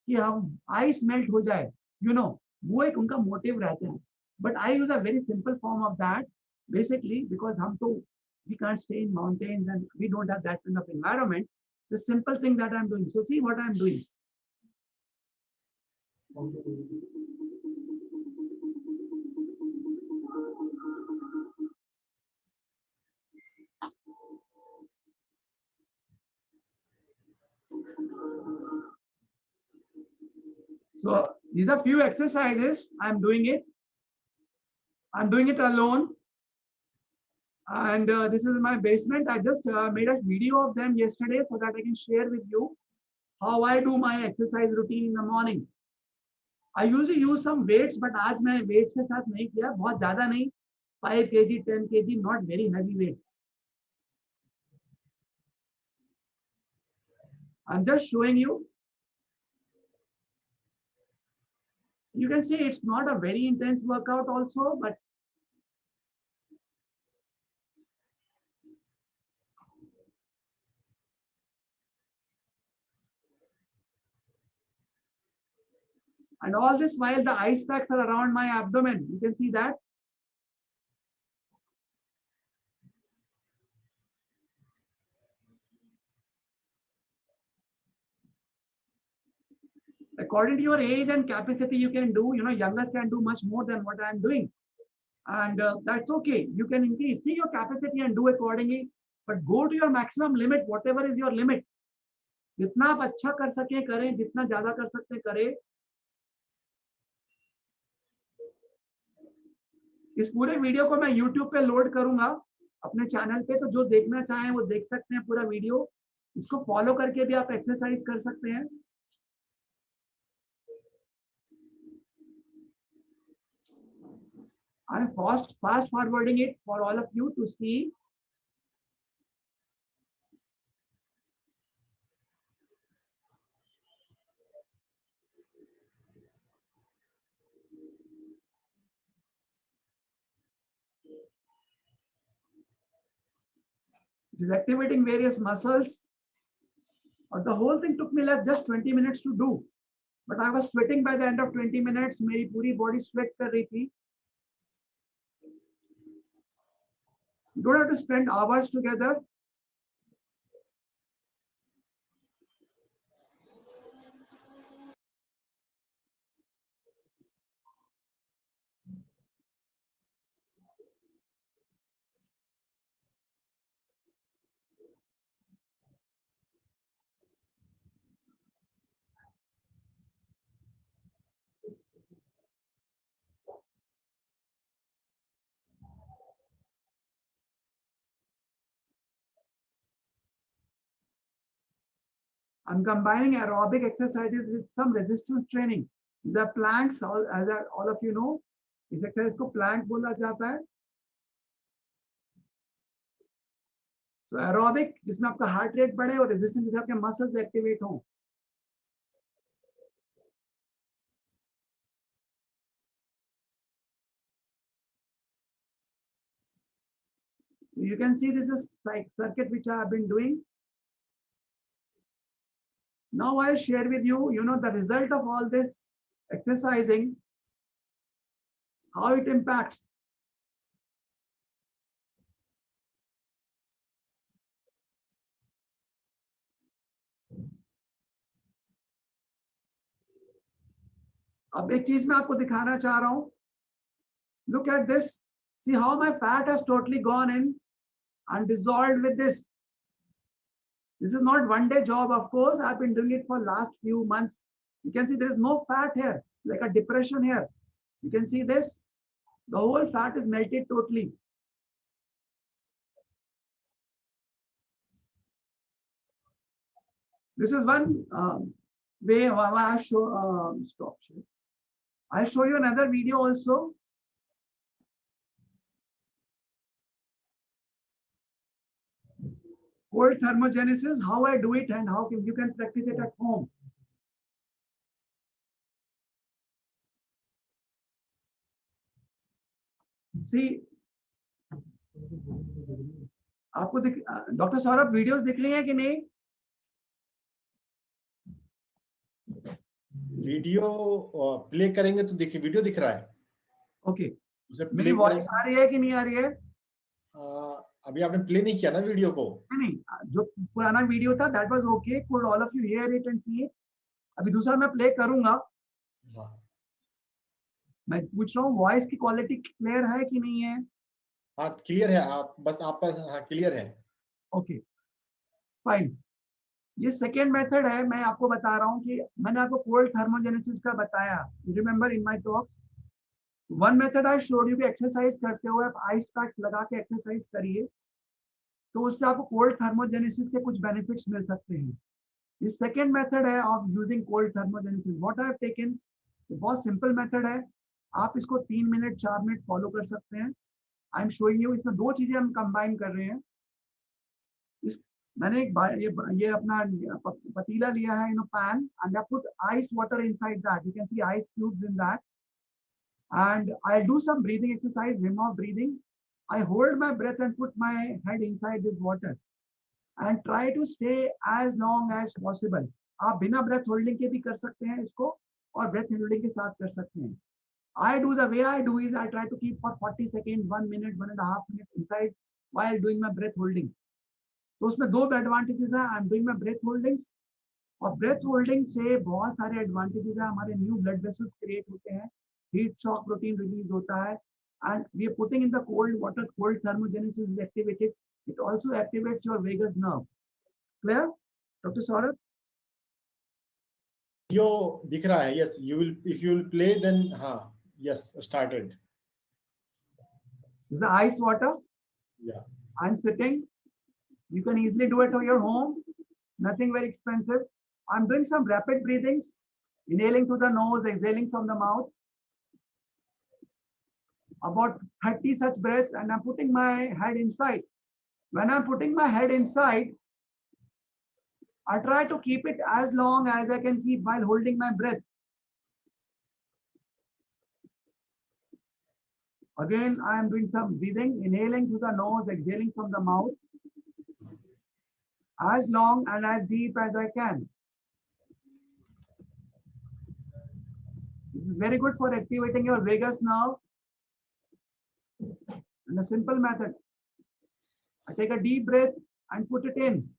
कि हम आइस मेल्ट हो जाए, वो एक उनका मोटिव रहता है। But I use a very simple form of that basically because हम तो we can't stay in mountains and we don't have that kind of environment. The simple thing that I'm doing, so see what I'm doing. So these are few exercises. I'm doing it. I'm doing it alone. And this is my basement. I just made a video of them yesterday so that I can share with you how I do my exercise routine in the morning. I usually use some weights, but आज मैं weights के साथ नहीं किया, बहुत ज़्यादा नहीं, 5 kg, 10 kg, not very heavy weights. I'm just showing you. You can see it's not a very intense workout also, but and all this while the ice packs are around my abdomen. You can see that. According to your age and capacity, you can do, youngest can do much more than what I am doing. And that's okay. You can increase, see your capacity and do accordingly, but go to your maximum limit, whatever is your limit. जितना आप अच्छा कर सके करें, जितना ज्यादा कर सकते करें। इस पूरे वीडियो को मैं YouTube पे लोड करूंगा अपने चैनल पे, तो जो देखना चाहें वो देख सकते हैं पूरा वीडियो। इसको फॉलो करके भी आप एक्सरसाइज कर सकते हैं। I am fast forwarding it for all of you to see. It is activating various muscles. Or the whole thing took me like just 20 minutes to do. But I was sweating by the end of 20 minutes. मेरी पूरी body sweat कर रही थी. You don't have to spend hours together. I'm combining aerobic exercises with some resistance training. The planks, as all of you know, इस exercise को plank बोला जाता है. So aerobic, जिसमें आपका heart rate बढ़े और resistance जिसमें आपके muscles activate हों. You can see this is like circuit which I have been doing. Now I'll share with you, the result of all this exercising, how it impacts. अब एक चीज मैं आपको दिखाना चाह रहा हूं. Look at this. See how my fat has totally gone in and dissolved with this. This is not one day job, of course. I've been doing it for last few months. You can see there is no fat here, like a depression here. You can see this. The whole fat is melted totally. This is one way how I show. Stop. I'll show you another video also. Cold thermogenesis, how I do it and how you can practice it at home. See, आपको doctor Saurabh videos दिख रही हैं कि नहीं? Video play करेंगे तो देखिए video दिख रहा है. ओके. मेरी वॉइस आ रही है कि नहीं आ रही है? अभी आपने प्ले नहीं किया ना वीडियो को? नहीं, जो पुराना वीडियो था that was okay. Could all of you here it and see it? अभी दूसरा मैं प्ले करूंगा. हाँ. मैं पूछ रहा हूँ वॉइस की क्वालिटी क्लियर है कि नहीं है? हाँ क्लियर है. आप बस आप पर हाँ क्लियर है. Okay fine. ये सेकेंड मेथड है. मैं आपको बता रहा हूँ कि मैंने आपको कोल्ड थर्मोजेनेसिस का बताया. You remember in my talks one method I showed you कि एक्सरसाइज करते हुए आप आइस पैक्स लगा के एक्सरसाइज करिए तो उससे आपको कोल्ड थर्मोजेनेसिस के कुछ बेनिफिट्स मिल सकते हैं. ये सेकेंड मेथड है of using cold thermogenesis. What I have taken, बहुत सिंपल मेथड है. आप इसको 3 मिनट 4 मिनट फॉलो कर सकते हैं. I am showing you. इसमें दो चीजें हम कंबाइन कर रहे हैं. मैंने ये अपना पतीला लिया है, pan, and I put ice water inside that. You can see ice cubes in that. And I'll do some breathing exercise, Wim Hof breathing. I hold my breath and put my head inside this water and try to stay as long as possible. आप बिना breath holding के भी कर सकते हैं इसको और breath holding के साथ कर सकते हैं. The way I do is I try to keep for 40 seconds, 1 minute, 1.5 minutes inside while doing my breath holding. तो उसमें दो एडवांटेजेस है. I am doing my breath holdings और ब्रेथ होल्डिंग से बहुत सारे एडवांटेजेस है. हमारे न्यू ब्लड वेसल्स क्रिएट होते हैं, हीट शॉक प्रोटीन रिलीज होता है and we are putting in the cold water. Cold thermogenesis is activated. It also activates your vagus nerve. Clear doctor Saurabh? यो दिख रहा है. Yes you will if you will play then. हाँ yes started. This is ice water. Yeah. I'm sitting. You can easily do it at your home. Nothing very expensive. I'm doing some rapid breathings, inhaling through the nose, exhaling from the mouth. About 30 such breaths, and I'm putting my head inside. When I'm putting my head inside, I try to keep it as long as I can keep while holding my breath. Again, I am doing some breathing, inhaling through the nose, exhaling from the mouth, as long and as deep as I can. This is very good for activating your vagus nerve. And a simple method. I take a deep breath and put it in.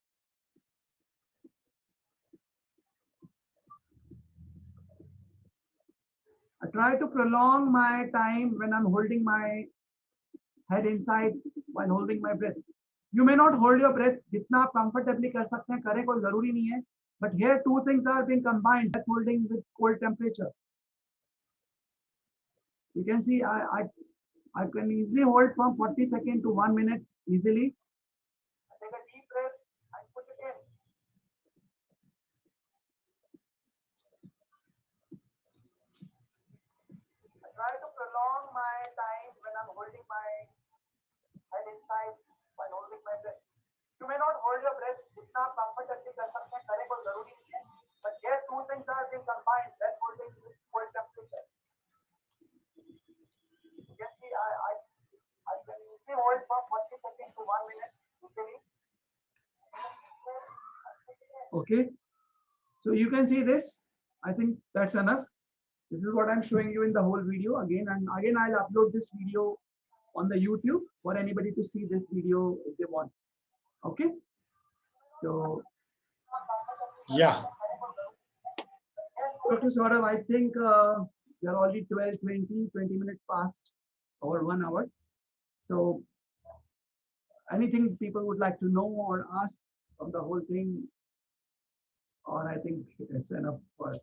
I try to prolong my time when I'm holding my head inside while holding my breath. You may not hold your breath. जितना आप comfortably कर सकते हैं करें, कोई जरूरी नहीं है. But here two things are being combined: breath holding with cold temperature. You can see I can easily hold from 40 seconds to 1 minute easily. I take a deep breath and put it in. I try to prolong my time when I'm holding my head inside while holding my breath. You may not hold your breath. जितना आप comfortably कर सकते हैं करें, कोई जरूरी नहीं है. But here two things are being combined: breath holding with cold temperature. You can see I can easily hold from 40 seconds to 1 minute easily. Okay, so you can see this. I think that's enough. This is what I'm showing you in the whole video again and again. I'll upload this video on the YouTube for anybody to see this video if they want. Okay, so yeah. Dr. Saurav, I think we are already 20 minutes past or 1 hour. So anything people would like to know or ask of the whole thing, or I think it's enough for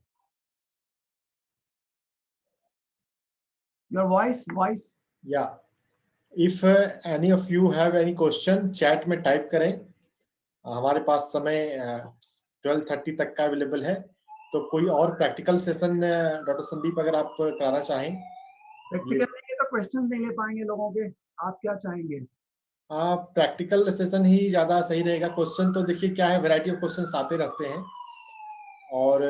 your voice. Yeah. If any of you have any question, chat में type करें. हमारे पास समय 12:30 तक का available है. तो कोई और प्रैक्टिकल सेशन डॉक्टर संदीप अगर आप कराना चाहें. प्रैक्टिकल नहीं तो क्वेश्चन नहीं ले पाएंगे लोगों के. आप क्या चाहेंगे? प्रैक्टिकल सेशन ही ज्यादा सही रहेगा. क्वेश्चन तो देखिए क्या है, वैरायटी ऑफ क्वेश्चंस आते रहते हैं और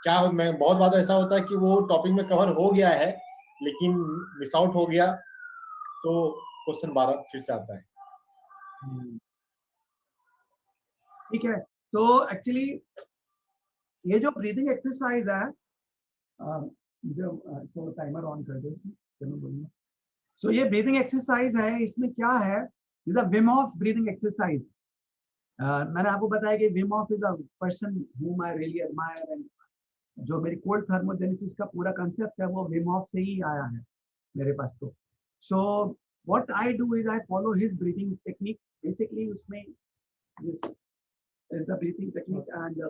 क्या मैं बहुत बार ऐसा होता है कि वो टॉपिक में कवर हो गया है लेकिन मिस आउट हो गया तो क्वेश्चन 12 फिर से आता है. ठीक है. तो एक्चुअली ये जो ब्रीदिंग एक्सरसाइज है, जो टाइमर ऑन कर दो इसमें. सो ये ब्रीदिंग एक्सरसाइज है. इसमें क्या है, is a Wim Hof breathing exercise. मैंने आपको बताया कि Wim Hof is a person whom I really admire, and जो मेरी कोल्ड थर्मोजेनेसिस का पूरा कंसेप्ट है वो विम हॉफ से ही आया है मेरे पास. तो so what I do is I follow his breathing technique. Basically उसमें this is the breathing technique, and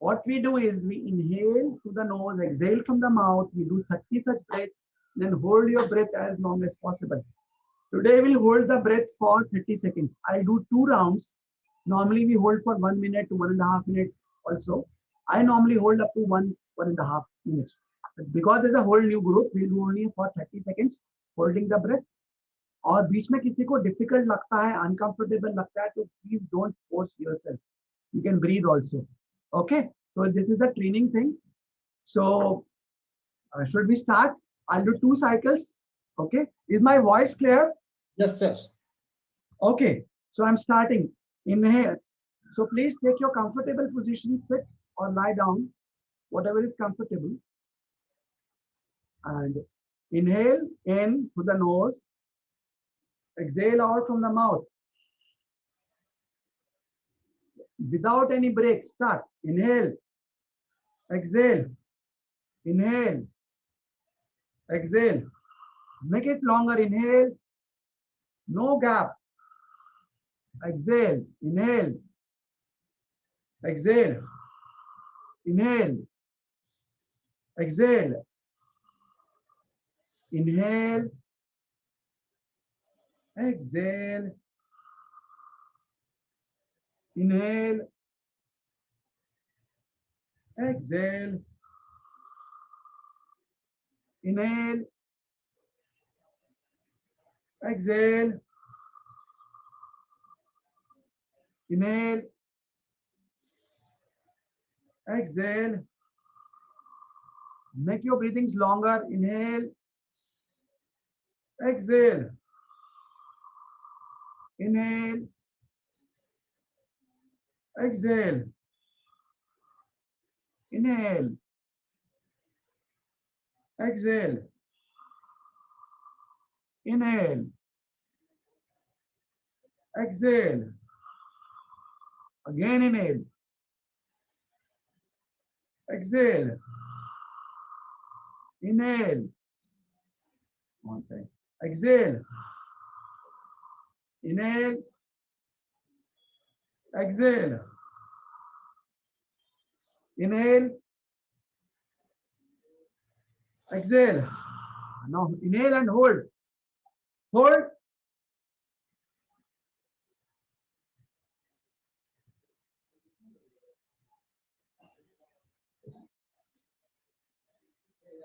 what we do is we inhale through the nose, exhale from the mouth. We do 30 such breaths, then hold your breath as long as possible. Today we'll hold the breath for 30 seconds. I'll do 2 rounds. Normally we hold for 1 minute to 1.5 minutes also. I normally hold up to 1.5 minutes. But because there's a whole new group, we'll do only for 30 seconds holding the breath. और बीच में किसी को difficult लगता है, uncomfortable लगता है, तो please don't force yourself. You can breathe also. Okay, so this is the training thing. So should we start? I'll do 2 cycles. Okay, is my voice clear? Yes sir. Okay, so I'm starting. Inhale. So please take your comfortable position, sit or lie down, whatever is comfortable. And inhale in through the nose, exhale out from the mouth. Without any break, start. Inhale, exhale, inhale, exhale. Make it longer. Inhale, no gap. Exhale, inhale, exhale, inhale, exhale, inhale, exhale, inhale, exhale, inhale, exhale, inhale, exhale. Make your breathings longer. Inhale, exhale, inhale, exhale, inhale, exhale, inhale, exhale, again inhale, exhale, inhale, one time, exhale, inhale, exhale, inhale, exhale. Now inhale and hold, hold,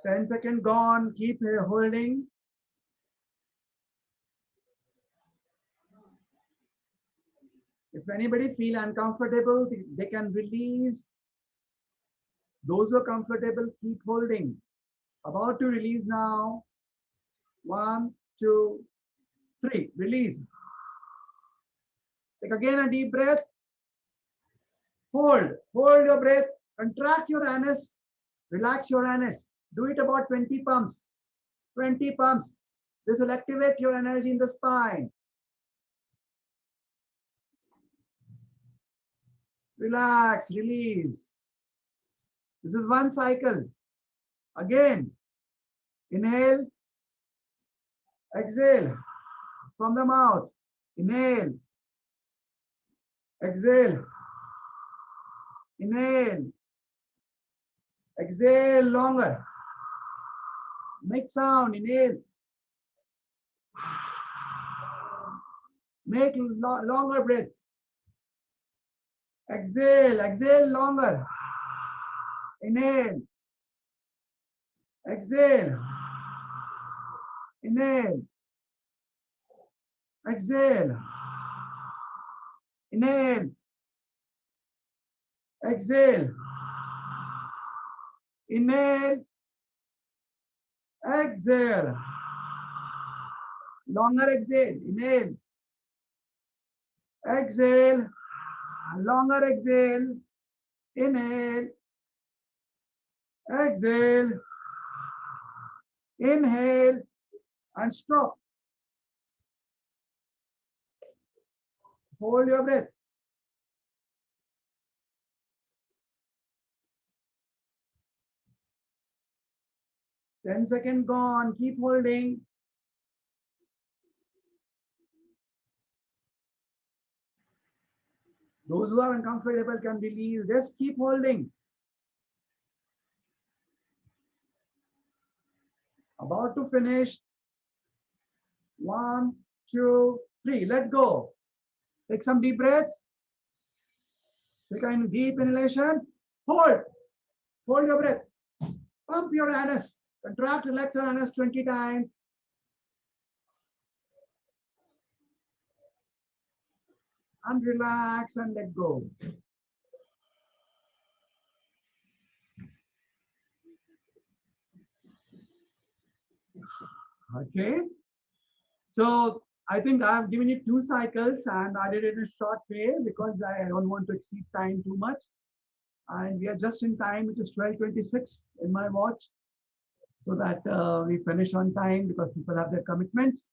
10 seconds gone, keep holding. If anybody feel uncomfortable, they can release. Those who are comfortable, keep holding. About to release now. 1, 2, 3, release. Take again a deep breath. Hold your breath, contract your anus, relax your anus. Do it about 20 pumps. 20 pumps. This will activate your energy in the spine. Relax, release. This is one cycle. Again, inhale, exhale from the mouth. Inhale, exhale, inhale, exhale longer. Make sound, inhale. Make longer breaths. Exhale, exhale longer. Inhale, exhale, inhale, exhale, inhale, exhale, inhale, exhale, longer exhale, inhale, exhale, longer exhale, inhale, exhale, inhale, and stop. Hold your breath. Ten seconds gone. Keep holding. Those who are uncomfortable can release. Just keep holding. About to finish. 1, 2, 3. Let go. Take some deep breaths. Take a deep inhalation. Hold. Hold your breath. Pump your anus. Contract, relax your anus 20 times. And relax and let go. Okay. So I think I have given you 2 cycles and I did it in a short way because I don't want to exceed time too much. And we are just in time. It is 12:26 in my watch, so that we finish on time because people have their commitments.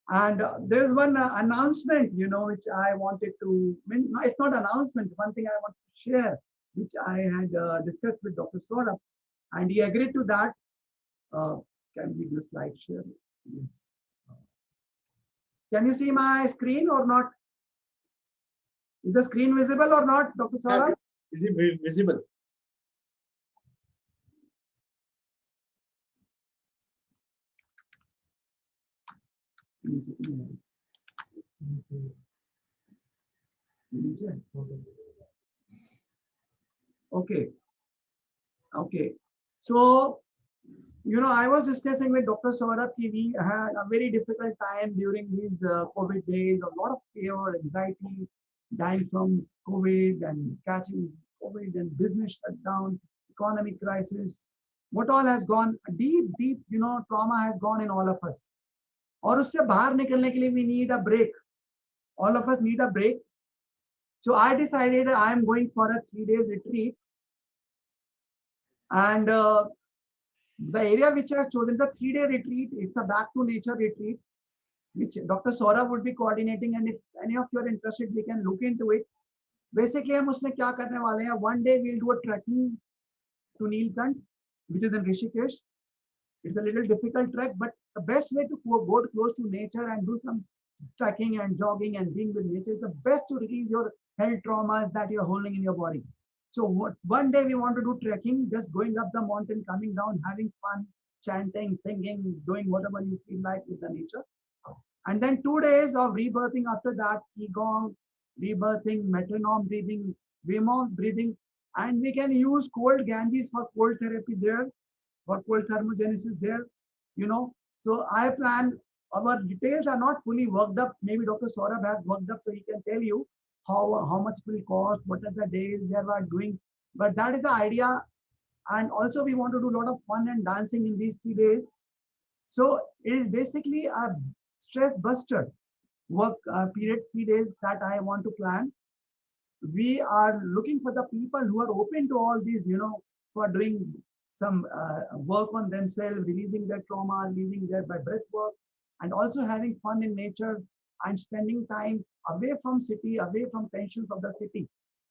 And there's one announcement, which I wanted to, no, it's not announcement, one thing I want to share, which I had discussed with Dr. Saurabh, and he agreed to that. Can we do slide share? Yes. Can you see my screen or not? Is the screen visible or not, Dr. Saurabh? Is it visible? Okay. Okay. So, I was discussing with Dr. Saurabh ki we had a very difficult time during these COVID days, a lot of fear, anxiety, dying from COVID and catching COVID and business shutdown, economic crisis. What all has gone deep, deep, trauma has gone in all of us. और उससे बाहर निकलने के लिए we need a break. All of us need a break. So I decided I am going for a 3 days retreat. And the area which I have chosen, the 3 day retreat, it's a back to nature retreat, which Dr. Saurabh would be coordinating. And if any of you are interested, we can look into it. Basically, हम उसमें क्या करने वाले हैं? One day we'll do a trekking to Neelkant, which is in Rishikesh. It's a little difficult trek, but the best way to go close to nature and do some trekking and jogging and being with nature is the best to release your health traumas that you're holding in your body. So one day we want to do trekking, just going up the mountain, coming down, having fun, chanting, singing, doing whatever you feel like with the nature. And then 2 days of rebirthing after that, Qigong, rebirthing, metronome breathing, Wim Hof's breathing. And we can use cold Ganges for cold therapy there, for cold thermogenesis there, So I plan, our details are not fully worked up. Maybe Dr. Saurabh has worked up, so he can tell you how much it will cost, what are the days they are doing. But that is the idea. And also we want to do a lot of fun and dancing in these 3 days. So it is basically a stress buster work period, 3 days that I want to plan. We are looking for the people who are open to all these, for doing some work on themselves, releasing their trauma, releasing their by breath work, and also having fun in nature and spending time away from city, away from tensions of the city.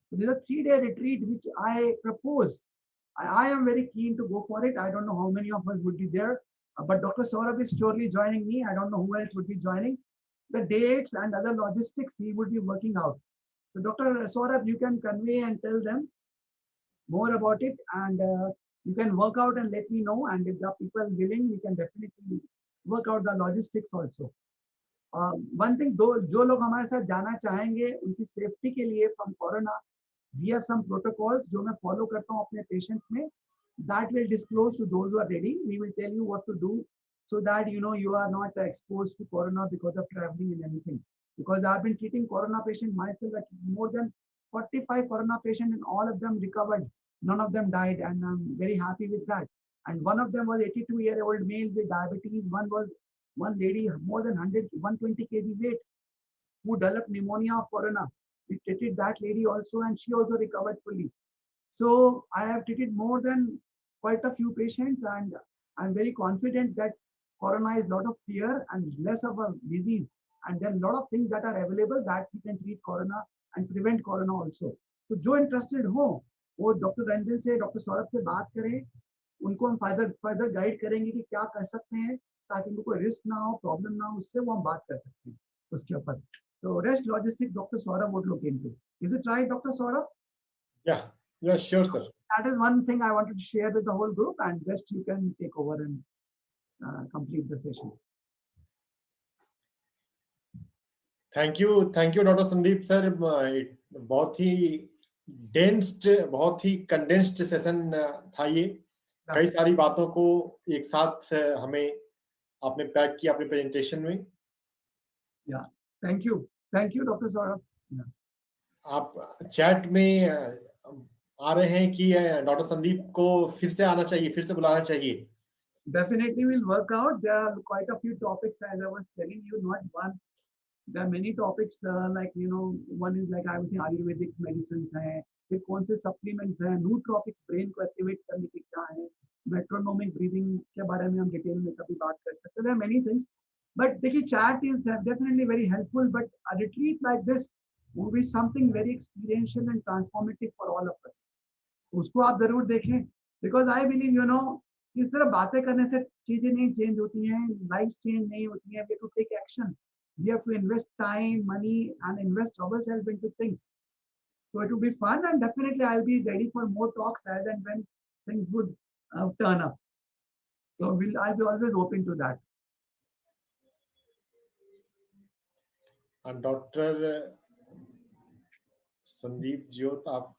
So this is a 3 day retreat which I propose. I am very keen to go for it. I don't know how many of us would be there, but Dr. Saurabh is surely joining me. I don't know who else would be joining. The dates and other logistics he would be working out. So Dr. Saurabh, you can convey and tell them more about it, and you can work out and let me know. And if the people willing, we can definitely work out the logistics also. One thing, जो लोग हमारे साथ जाना चाहेंगे, उनकी safety के लिए from corona, we have some protocols जो मैं follow करता हूँ अपने patients में. That will disclose to those who are ready. We will tell you what to do so that you are not exposed to corona because of traveling in anything. Because I've been treating corona patients myself, like more than 45 corona patients, and all of them recovered. None of them died, and I'm very happy with that. And one of them was 82-year-old male with diabetes. One lady more than 120 kg weight who developed pneumonia of corona. We treated that lady also, and she also recovered fully. So I have treated more than quite a few patients, and I'm very confident that corona is a lot of fear and less of a disease. And then a lot of things that are available that we can treat corona and prevent corona also. So जो interested हो, वो doctor Ranjan से, doctor Saurabh से बात करें. उनको हम further guide करेंगे कि क्या कर सकते हैं ताकि उनको कोई रिस्क ना हो, प्रॉब्लम ना हो, उससे वो हम बात कर सकते हैं उसके ऊपर. So rest logistics, Dr. Saurabh would look into. Is it right, Dr. Saurabh? Yeah, sure, sir. That is one thing I wanted to share with the whole group, and rest you can take over and complete the session. Thank you doctor Sandeep sir. बहुत ही densed, बहुत ही condensed session था ये. कई सारी बातों को एक साथ हमें आपने पैक किया अपने प्रेजेंटेशन में. Thank you doctor Saurabh. आप चैट में आ रहे हैं कि डॉक्टर संदीप को फिर से आना चाहिए, फिर से बुलाना चाहिए. Definitely we'll work out. There are quite a few topics, as I was telling you, not one. There are many topics like one is like I was saying Ayurvedic medicines है, फिर कौन से supplements हैं, nootropics brain को activate करने के क्या है, metronomic breathing के बारे में हम डिटेल में कभी बात कर सकते हैं. There are many things, but देखिए chat is definitely very helpful, but a retreat like this will be something very experiential and transformative for all of us. उसको आप जरूर देखें, because I believe इस तरह बातें करने से चीजें नहीं चेंज होती हैं, लाइफ चेंज नहीं होती हैं. We have to take action. We have to invest time, money, and invest ourselves into things. So it will be fun, and definitely I'll be ready for more talks as and when things would turn up. So I'll be always open to that. And Dr. Sandeep Jyot, आप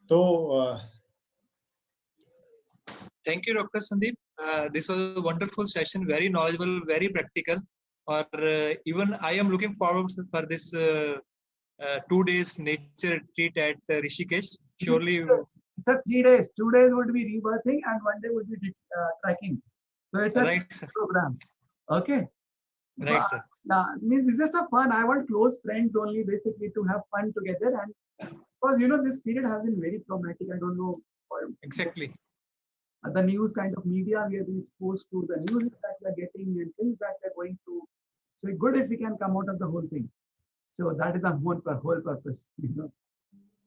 तो Thank you, Dr. Sandeep. This was a wonderful session, very knowledgeable, very practical. Or even I am looking forward for this 2 days nature retreat at Rishikesh. Surely, Sir, 3 days. 2 days would be rebirthing and 1 day would be trekking. So it's a right, sir. program. Okay. Right, sir. Means it's just a fun. I want close friends only, basically, to have fun together. And because you know this period has been very traumatic. I don't know. Exactly. The news kind of media we are being exposed to, the news that we are getting and things that we are going through. So it's good if we can come out of the whole thing. So that is our whole purpose. You know.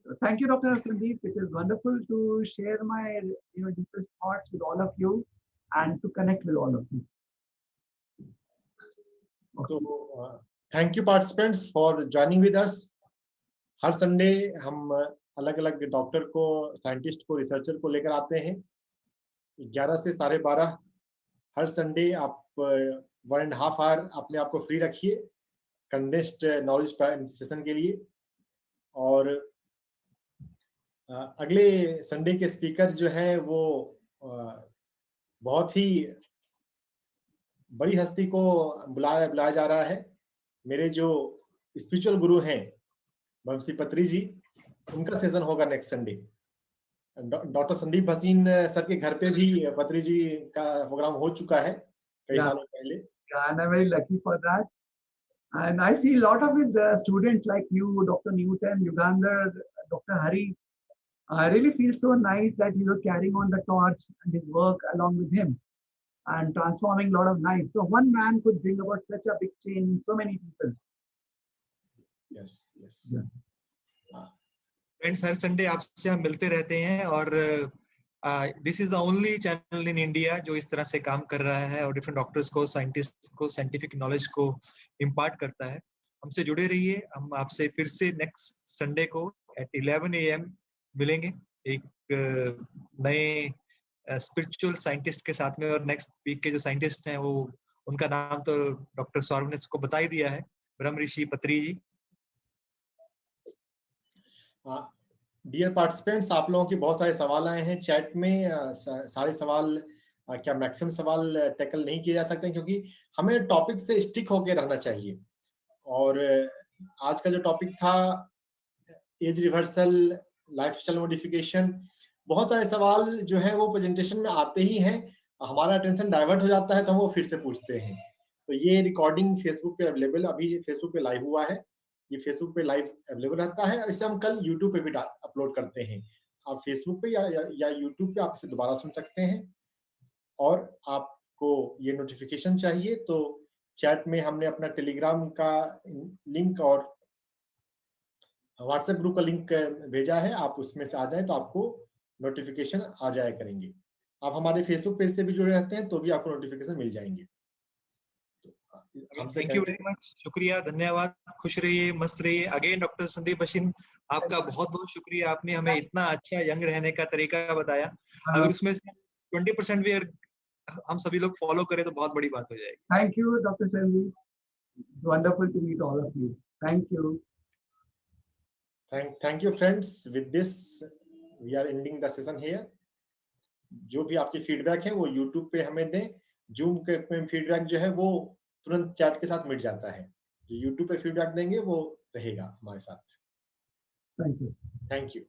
So thank you, Dr. Sandeep. It is wonderful to share my deepest thoughts with all of you and to connect with all of you. तो thank you participants for joining with us. Her Sunday हम अलग अलग doctor को, scientist को, researcher को लेकर आते हैं 11 से 12:30 हर संडे. आप 1.5 आवर अपने आप को फ्री रखिए कंडेंस्ड नॉलेज सेशन के लिए. और अगले संडे के स्पीकर जो है वो बहुत ही बड़ी हस्ती को बुलाया जा रहा है. मेरे जो स्पिरिचुअल गुरु हैं वंशी पत्री जी, उनका सेशन होगा next Sunday. Doctor Sandeep Bhasin sir के घर पे भी पत्री जी का प्रोग्राम हो चुका है कई सालों पहले. And I'm very lucky for that. And I see a lot of his students like you, Dr. Newton, Yugander, Dr. Hari. I really feel so nice that you are carrying on the torch and his work along with him and transforming a lot of lives. So one man could bring about such a big change in so many people. Yes, yes. Yeah. Friends, हर Sunday आपसे हम मिलते रहते हैं और this is the only channel in India जो इस तरह से काम कर रहा है और डिफरेंट डॉक्टर्स को, साइंटिस्ट को साइंटिफिक नॉलेज को इम्पार्ट करता है. हमसे जुड़े रहिए. हम आपसे फिर से नेक्स्ट संडे को एट 11 AM मिलेंगे एक नए स्पिरिचुअल साइंटिस्ट के साथ में. और नेक्स्ट वीक के जो साइंटिस्ट हैं वो, उनका नाम तो डॉक्टर सौरभ ने को बता ही दिया है, ब्रह्म ऋषि पत्री जी. डियर पार्टिसिपेंट्स, आप लोगों के बहुत सारे सवाल आए हैं चैट में. सारे सवाल क्या मैक्सिमम सवाल टैकल नहीं किए जा सकते क्योंकि हमें टॉपिक से स्टिक होकर रहना चाहिए. और आज का जो टॉपिक था एज रिवर्सल, लाइफस्टाइल मॉडिफिकेशन, बहुत सारे सवाल जो है वो प्रेजेंटेशन में आते ही हैं. हमारा अटेंशन डाइवर्ट हो जाता है तो हम वो फिर से पूछते हैं. तो ये रिकॉर्डिंग फेसबुक पे अवेलेबल, अभी फेसबुक पे लाइव हुआ है, ये फेसबुक पे लाइव अवेलेबल रहता है. इसे हम कल यूट्यूब पे भी अपलोड करते हैं. आप फेसबुक पे या यूट्यूब पे आप इसे दोबारा सुन सकते हैं. और आपको ये नोटिफिकेशन चाहिए तो चैट में हमने अपना टेलीग्राम का लिंक और व्हाट्सएप ग्रुप का लिंक भेजा है. आप उसमें से आ जाए तो आपको नोटिफिकेशन आ जाया करेंगे. आप हमारे फेसबुक पेज से भी जुड़े रहते हैं तो भी आपको नोटिफिकेशन मिल जाएंगे. Thank you very much. शुक्रिया, धन्यवाद. खुश रहिए, मस्त रहिए. अगेन डॉक्टर संदीप भसीन, आपका बहुत बहुत शुक्रिया. आपने हमें इतना अच्छा यंग रहने का तरीका बताया. अगर उसमें से 20% भी हम सभी लोग फॉलो करें तो बहुत बड़ी बात हो जाएगी. Thank you doctor Sandeep. Wonderful to meet all of you. Thank you. Thank you friends. With this we are ending the session here. जो भी आपके फीडबैक है वो यूट्यूब पे हमें दें. जूम के फीडबैक जो है वो तुरंत चैट के साथ मिट जाता है. जो यूट्यूब पे फीडबैक देंगे वो रहेगा हमारे साथ. Thank you. Thank you.